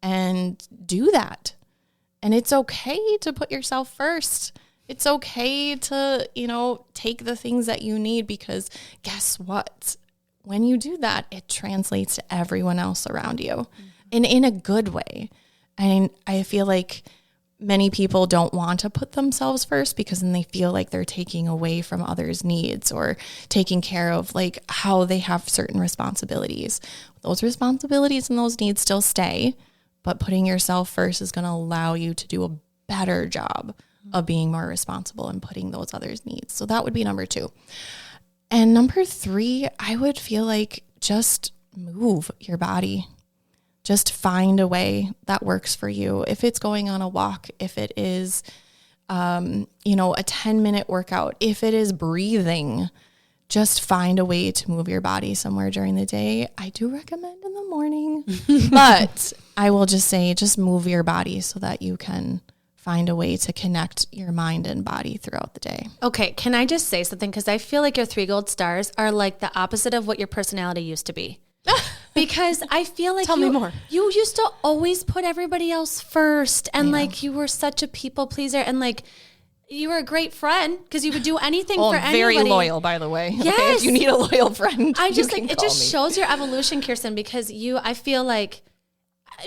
and do that. And it's okay to put yourself first. It's okay to, take the things that you need, because guess what? When you do that, it translates to everyone else around you and in a good way. And I feel like many people don't want to put themselves first because then they feel like they're taking away from others' needs or taking care of like how they have certain responsibilities. Those responsibilities and those needs still stay, but putting yourself first is going to allow you to do a better job of being more responsible and putting those others' needs. So that would be number 2. And number 3, I would feel like just move your body. Just find a way that works for you. If it's going on a walk, if it is, a 10-minute workout, if it is breathing, just find a way to move your body somewhere during the day. I do recommend in the morning, but I will just say, just move your body so that you can find a way to connect your mind and body throughout the day. Okay, can I just say something? Because I feel like your 3 gold stars are like the opposite of what your personality used to be. Because I feel like Tell me more. You used to always put everybody else first, and like you were such a people pleaser, and like you were a great friend because you would do anything for anybody. Very loyal, by the way. Yes. Okay, if you need a loyal friend, I just like it just shows your evolution, Kiersten, because I feel like,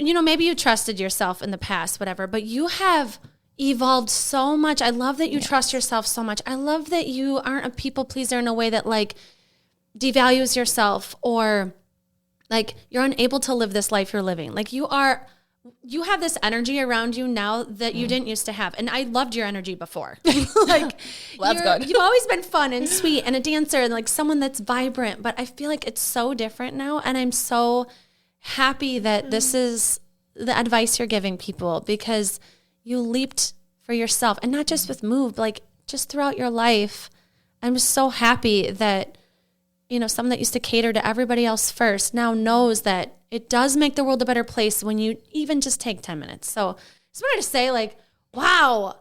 maybe you trusted yourself in the past, whatever, but you have evolved so much. I love that you trust yourself so much. I love that you aren't a people pleaser in a way that like devalues yourself or like you're unable to live this life you're living. Like you have this energy around you now that you didn't used to have. And I loved your energy before. Like well, that's good. You've always been fun and sweet and a dancer and like someone that's vibrant, but I feel like it's so different now. And I'm so happy that this is the advice you're giving people, because you leaped for yourself, and not just with Move, like just throughout your life. I'm just so happy that someone that used to cater to everybody else first now knows that it does make the world a better place when you even just take 10 minutes. So just wanted to say, like, wow,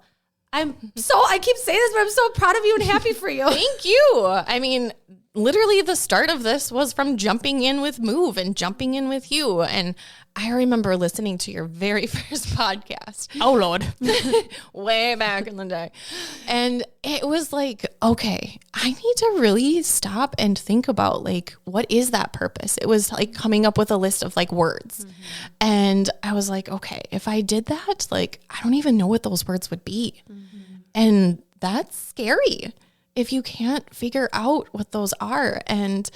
I keep saying this, but I'm so proud of you and happy for you. Thank you. I mean, literally the start of this was from jumping in with Move and jumping in with you. And I remember listening to your very first podcast. Oh, Lord. Way back in the day. And it was like, okay, I need to really stop and think about like, what is that purpose? It was like coming up with a list of like words. Mm-hmm. And I was like, okay, if I did that, like, I don't even know what those words would be. Mm-hmm. And that's scary if you can't figure out what those are. And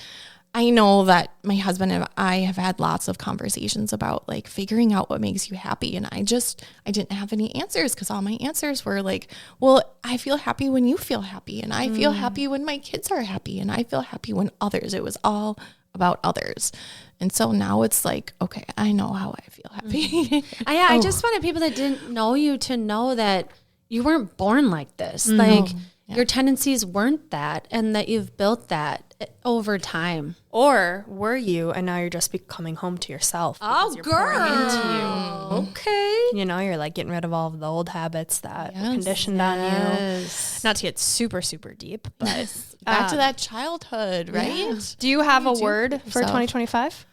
I know that my husband and I have had lots of conversations about like figuring out what makes you happy. And I didn't have any answers, because all my answers were like, well, I feel happy when you feel happy, and I feel happy when my kids are happy, and I feel happy when others. It was all about others. And so now it's like, okay, I know how I feel happy. I just wanted people that didn't know you to know that you weren't born like this. Like your tendencies weren't that, and that you've built that over time. Or were you, and now you're just becoming home to yourself? Oh, girl. Okay. You're like getting rid of all of the old habits that were conditioned on you. Not to get super, super deep, but back to that childhood, right? Yeah. Do you have a word for 2025?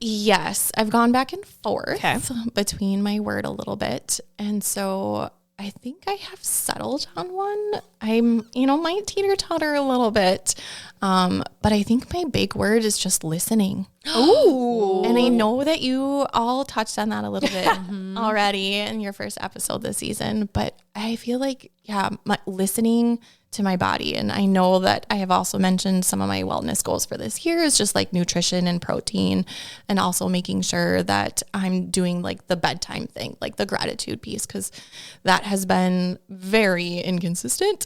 Yes, I've gone back and forth between my word a little bit. And so I think I have settled on one. I'm, might teeter-totter a little bit. But I think my big word is just listening. Ooh. And I know that you all touched on that a little bit already in your first episode this season, but I feel like, listening to my body. And I know that I have also mentioned some of my wellness goals for this year is just like nutrition and protein, and also making sure that I'm doing like the bedtime thing, like the gratitude piece, because that has been very inconsistent,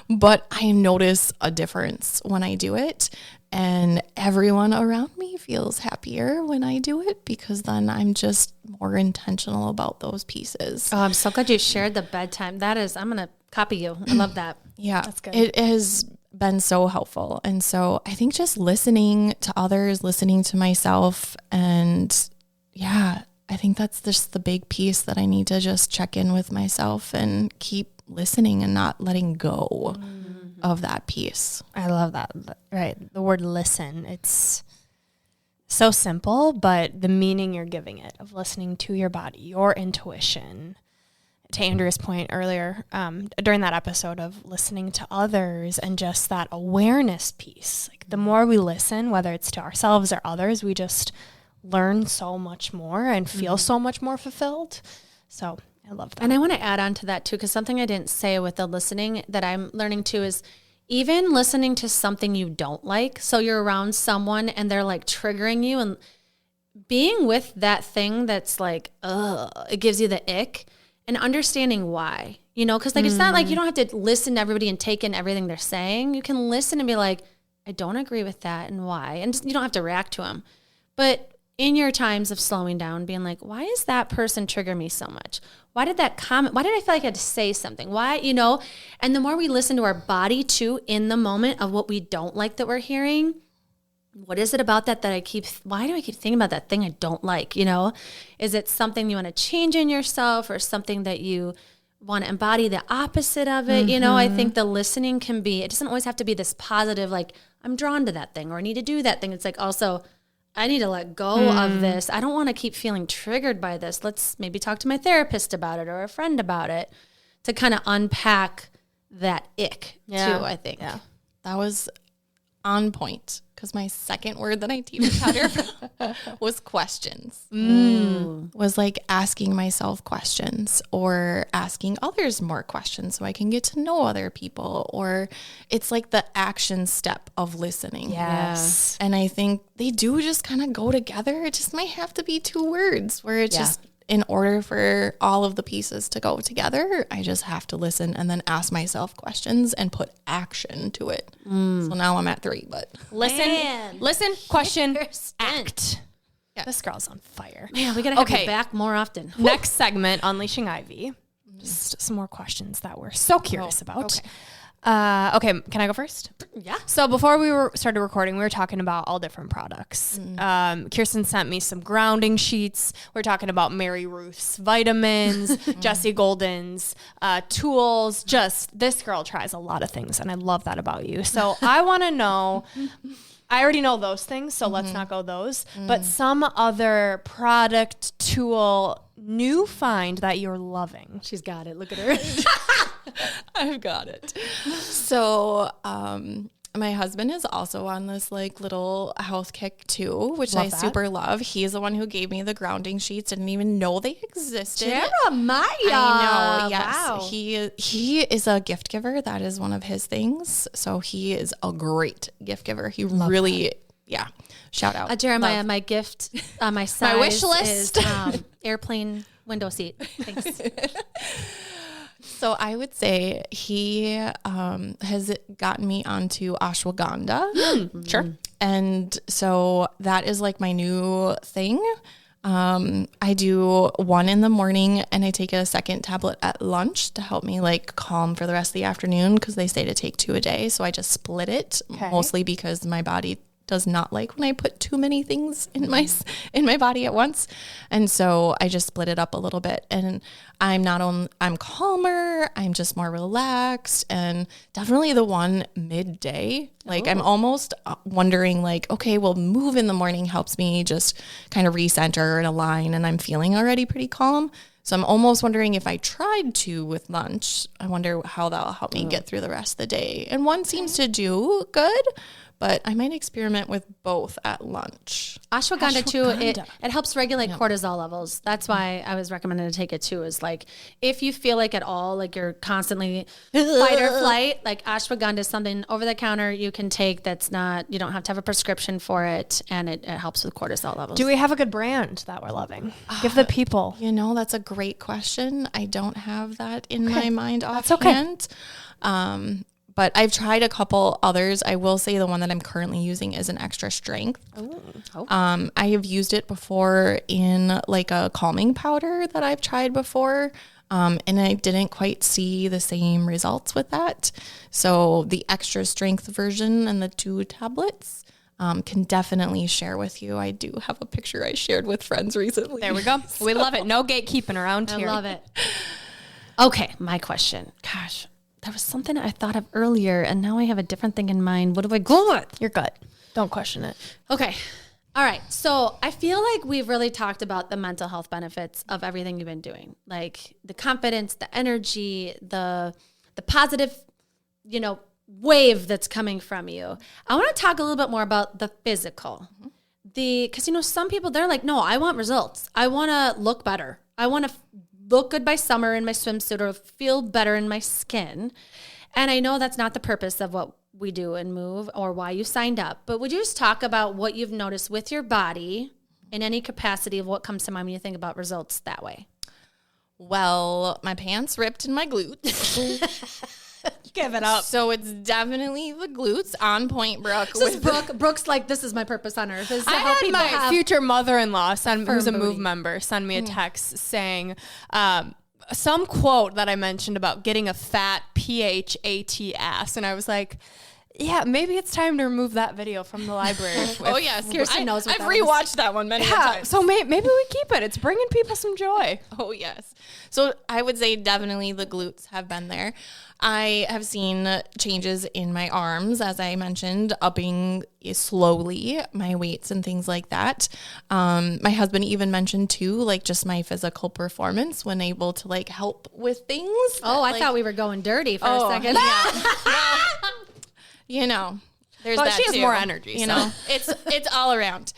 but I notice a difference when I do it. And everyone around me feels happier when I do it because then I'm just more intentional about those pieces. Oh, I'm so glad you shared the bedtime. I'm going to copy you. I love that. Yeah, That's good. it has been so helpful. And so I think just listening to others, listening to myself, and yeah, I think that's just the big piece that I need to just check in with myself and keep listening and not letting go of that piece. I love that. Right. The word listen. It's so simple, but the meaning you're giving it of listening to your body, your intuition. To Andrea's point earlier, during that episode of listening to others and just that awareness piece, like the more we listen, whether it's to ourselves or others, we just learn so much more and feel so much more fulfilled. So I love that. And I want to add on to that too, because something I didn't say with the listening that I'm learning too is even listening to something you don't like. So you're around someone and they're like triggering you, and being with that thing that's like, it gives you the ick, and understanding why, because like, it's not like you don't have to listen to everybody and take in everything they're saying. You can listen and be like, I don't agree with that and why. And just, you don't have to react to them. But in your times of slowing down, being like, why is that person trigger me so much? Why did that comment? Why did I feel like I had to say something? Why, and the more we listen to our body too, in the moment of what we don't like that we're hearing, what is it about that why do I keep thinking about that thing I don't like? Is it something you want to change in yourself or something that you want to embody the opposite of it? I think the listening can be, it doesn't always have to be this positive, like I'm drawn to that thing or I need to do that thing. It's like also, I need to let go of this. I don't want to keep feeling triggered by this. Let's maybe talk to my therapist about it or a friend about it to kind of unpack that ick too, I think. Yeah, that was on point because my second word that I teeter-totter was questions. Was like asking myself questions or asking others more questions so I can get to know other people, or it's like the action step of listening. Yes. And I think they do just kind of go together. It just might have to be two words where it's just in order for all of the pieces to go together, I just have to listen and then ask myself questions and put action to it. So now I'm at 3, but listen, question, act. Yeah. This girl's on fire. Man, we got to have you back more often. Next segment, Unleashing Ivy. Just some more questions that we're so curious about. Okay, can I go first? Yeah. So before we started recording, we were talking about all different products. Kiersten sent me some grounding sheets. We're talking about Mary Ruth's vitamins, Jessie Golden's tools. Just this girl tries a lot of things, and I love that about you. So I want to know. I already know those things, so let's not go those. But some other product, tool, new find that you're loving. She's got it. Look at her. I've got it. So, my husband is also on this like little health kick too, which I super love. He's the one who gave me the grounding sheets. Didn't even know they existed. Jeremiah. I know. Yes. Wow. He is a gift giver. That is one of his things. So he is a great gift giver. He really, shout out. Jeremiah, my gift, my size my wish list is airplane window seat. Thanks. So I would say he has gotten me onto ashwagandha. Sure. And so that is like my new thing. I do one in the morning and I take a second tablet at lunch to help me like calm for the rest of the afternoon because they say to take 2 a day. So I just split it mostly because my body does not like when I put too many things in my body at once. And so I just split it up a little bit, and I'm calmer, I'm just more relaxed, and definitely the one midday. Like I'm almost wondering like, okay, well, move in the morning helps me just kind of recenter and align, and I'm feeling already pretty calm. So I'm almost wondering if I tried to with lunch, I wonder how that'll help me get through the rest of the day. And one seems to do good, but I might experiment with both at lunch. Ashwagandha too, it helps regulate cortisol levels. That's why I was recommended to take it too, is like, if you feel like at all, like you're constantly fight or flight, like ashwagandha is something over the counter you can take that's not, you don't have to have a prescription for it, and it helps with cortisol levels. Do we have a good brand that we're loving? Give the people. That's a great question. I don't have that in my mind offhand. But I've tried a couple others. I will say the one that I'm currently using is an extra strength. I have used it before in like a calming powder that I've tried before. And I didn't quite see the same results with that. So the extra strength version and the 2 tablets can definitely share with you. I do have a picture I shared with friends recently. There we go. We love it. No gatekeeping around here. I love it. Okay, my question. Gosh, there was something I thought of earlier, and now I have a different thing in mind. What do I go with? Your gut. Don't question it. Okay. All right. So I feel like we've really talked about the mental health benefits of everything you've been doing, like the confidence, the energy, the positive, wave that's coming from you. I want to talk a little bit more about the physical. Because, some people, they're like, no, I want results. I want to look better. I want to look good by summer in my swimsuit or feel better in my skin. And I know that's not the purpose of what we do and move or why you signed up. But would you just talk about what you've noticed with your body in any capacity of what comes to mind when you think about results that way? Well, my pants ripped in my glutes. Give it up. So it's definitely the glutes on point, Brooke. This is Brooke's like, this is my purpose on earth. Is to I help had people my have future mother-in-law, who's a booty. Move member, send me a text saying some quote that I mentioned about getting a fat PHAT ass. And I was like, yeah, maybe it's time to remove that video from the library. Oh, yes. Kiersten knows what I've that is. rewatched that one many times. So maybe we keep it. It's bringing people some joy. Oh, yes. So I would say definitely the glutes have been there. I have seen changes in my arms, as I mentioned, upping slowly my weights and things like that. My husband even mentioned too, like just my physical performance when able to like help with things. Oh, I thought we were going dirty for a second. Yeah. There's But that she has too, more energy, so. It's all around.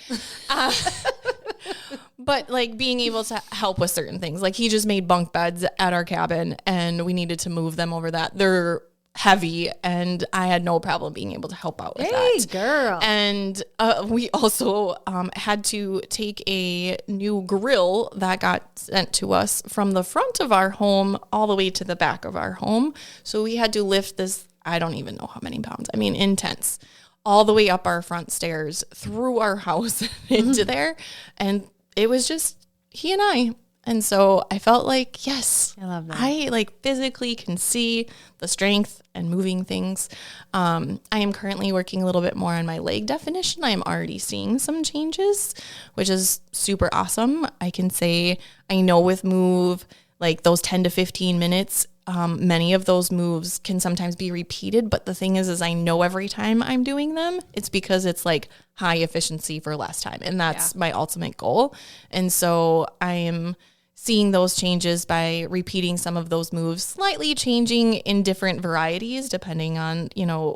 But like being able to help with certain things, like he just made bunk beds at our cabin and we needed to move them over that. They're heavy and I had no problem being able to help out with that. Hey, girl. And we also had to take a new grill that got sent to us from the front of our home all the way to the back of our home. So we had to lift this, I don't even know how many pounds. I mean, intense, all the way up our front stairs, through our house into there. And it was just he and I. And so I felt like, yes, I love that. I like physically can see the strength and moving things. I am currently working a little bit more on my leg definition. I am already seeing some changes, which is super awesome. I can say I know with Move, like those 10 to 15 minutes, many of those moves can sometimes be repeated. But the thing is I know every time I'm doing them, it's because it's like high efficiency for less time. And that's my ultimate goal. And so I am seeing those changes by repeating some of those moves, slightly changing in different varieties, depending on,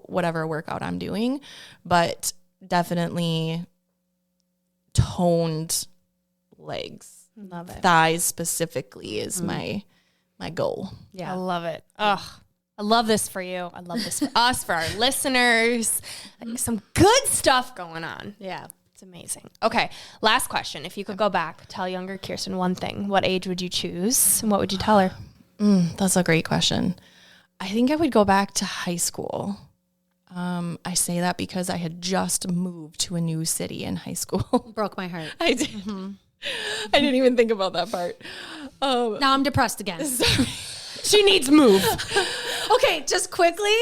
whatever workout I'm doing, but definitely toned legs. Love it. Thighs specifically is my goal. Yeah. I love it. Ugh. I love this for you. I love this for us, for our listeners. Like, some good stuff going on. Yeah. It's amazing. Okay, last question. If you could go back, tell younger Kiersten one thing, what age would you choose? And what would you tell her? That's a great question. I think I would go back to high school. I say that because I had just moved to a new city in high school. Broke my heart. I did. I didn't even think about that part. Now I'm depressed again. She needs Move. Okay, just quickly.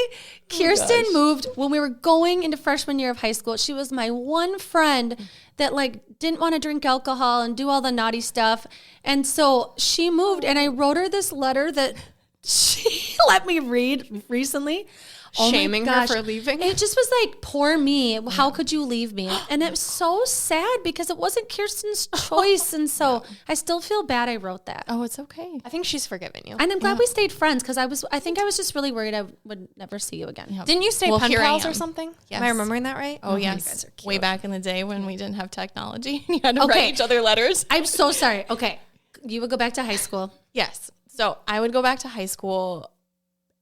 Kiersten moved when we were going into freshman year of high school. She was my one friend that didn't want to drink alcohol and do all the naughty stuff. And so she moved and I wrote her this letter that she let me read recently. Shaming her for leaving? It just was like, poor me. How could you leave me? And it was so sad because it wasn't Kiersten's choice. And so I still feel bad I wrote that. Oh, it's okay. I think she's forgiven you. And I'm glad we stayed friends because I think I was just really worried I would never see you again. Didn't you stay pen here I pals or am. something? Yes. Am I remembering that right? Oh, yes. You guys are cute. Way back in the day when we didn't have technology and you had to write each other letters. I'm so sorry. Okay. You would go back to high school. Yes. So I would go back to high school.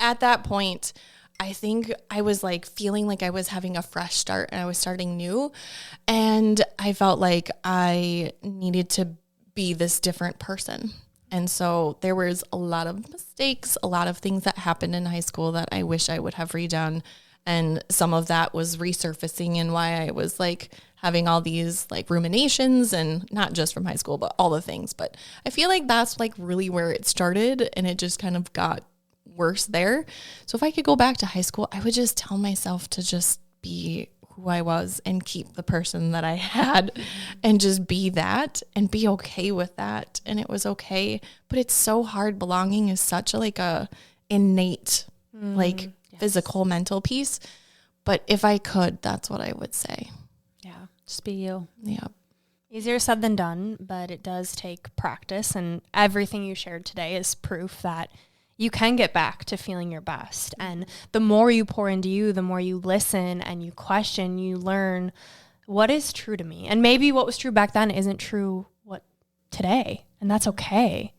At that point, I think I was feeling like I was having a fresh start and I was starting new. And I felt like I needed to be this different person. And so there was a lot of mistakes, a lot of things that happened in high school that I wish I would have redone. And some of that was resurfacing and why I was like having all these like ruminations, and not just from high school, but all the things. But I feel like that's like really where it started, and it just kind of got worse there. So if I could go back to high school, I would just tell myself to just be who I was and keep the person that I had and just be that and be okay with that. And it was okay, but it's so hard. Belonging is such a innate, physical, mental piece. But if I could, that's what I would say. Yeah. Just be you. Yeah. Easier said than done, but it does take practice. And everything you shared today is proof that you can get back to feeling your best. And the more you pour into you, the more you listen and you question, you learn what is true to me. And maybe what was true back then isn't true today. And that's okay.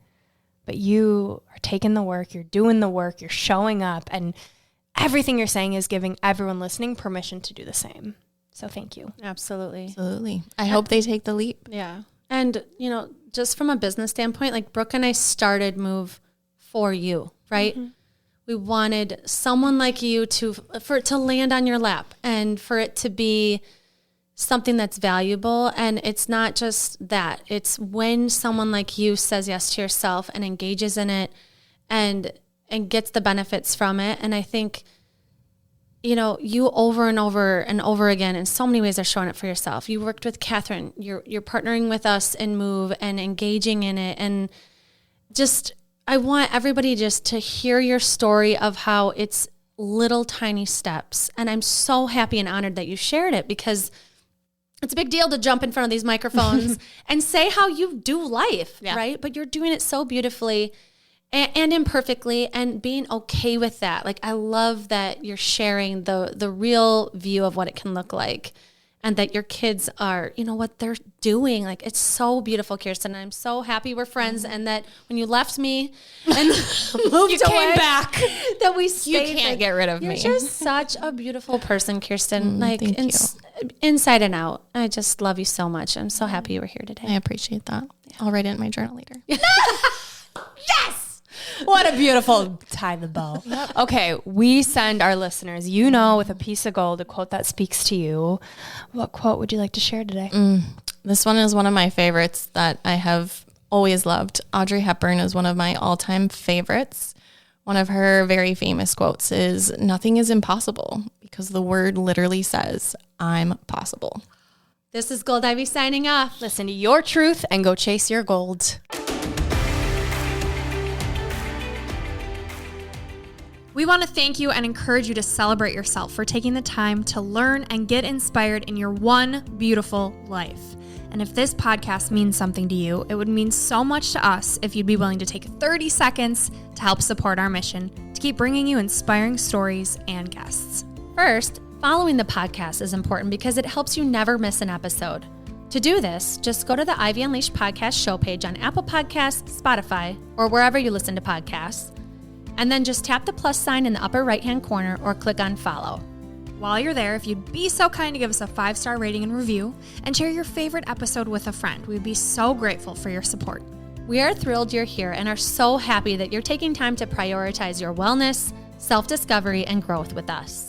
But you are taking the work, you're doing the work, you're showing up, and everything you're saying is giving everyone listening permission to do the same. So thank you. Absolutely. Absolutely. I hope they take the leap. Yeah. And, just from a business standpoint, like Brooke and I started Move for you, right? Mm-hmm. We wanted someone like you for it to land on your lap and for it to be something that's valuable. And it's not just that. It's when someone like you says yes to yourself and engages in it and gets the benefits from it. And I think, you over and over and over again in so many ways are showing it for yourself. You worked with Catherine. You're partnering with us in Move and engaging in it. And just, I want everybody just to hear your story of how it's little tiny steps. And I'm so happy and honored that you shared it, because it's a big deal to jump in front of these microphones and say how you do life, right? But you're doing it so beautifully and imperfectly, and being okay with that. Like, I love that you're sharing the real view of what it can look like, and that your kids are, what they're doing. Like, it's so beautiful, Kiersten. I'm so happy we're friends, and that when you left me and moved you came away, back, that we stayed. You can't get rid of me. You're just such a beautiful person, Kiersten. Thank you. Inside and out. I just love you so much. I'm so happy you were here today. I appreciate that. I'll write it in my journal later. Yes! What a beautiful tie the bow. Yep. Okay, we send our listeners, with a piece of gold, a quote that speaks to you. What quote would you like to share today? This one is one of my favorites that I have always loved. Audrey Hepburn is one of my all-time favorites. One of her very famous quotes is, "Nothing is impossible," because the word literally says, "I'm possible." This is Gold Ivy signing off. Listen to your truth and go chase your gold. We want to thank you and encourage you to celebrate yourself for taking the time to learn and get inspired in your one beautiful life. And if this podcast means something to you, it would mean so much to us if you'd be willing to take 30 seconds to help support our mission to keep bringing you inspiring stories and guests. First, following the podcast is important because it helps you never miss an episode. To do this, just go to the Ivy Unleashed podcast show page on Apple Podcasts, Spotify, or wherever you listen to podcasts. And then just tap the plus sign in the upper right-hand corner or click on follow. While you're there, if you'd be so kind to give us a 5-star rating and review and share your favorite episode with a friend, we'd be so grateful for your support. We are thrilled you're here and are so happy that you're taking time to prioritize your wellness, self-discovery, and growth with us.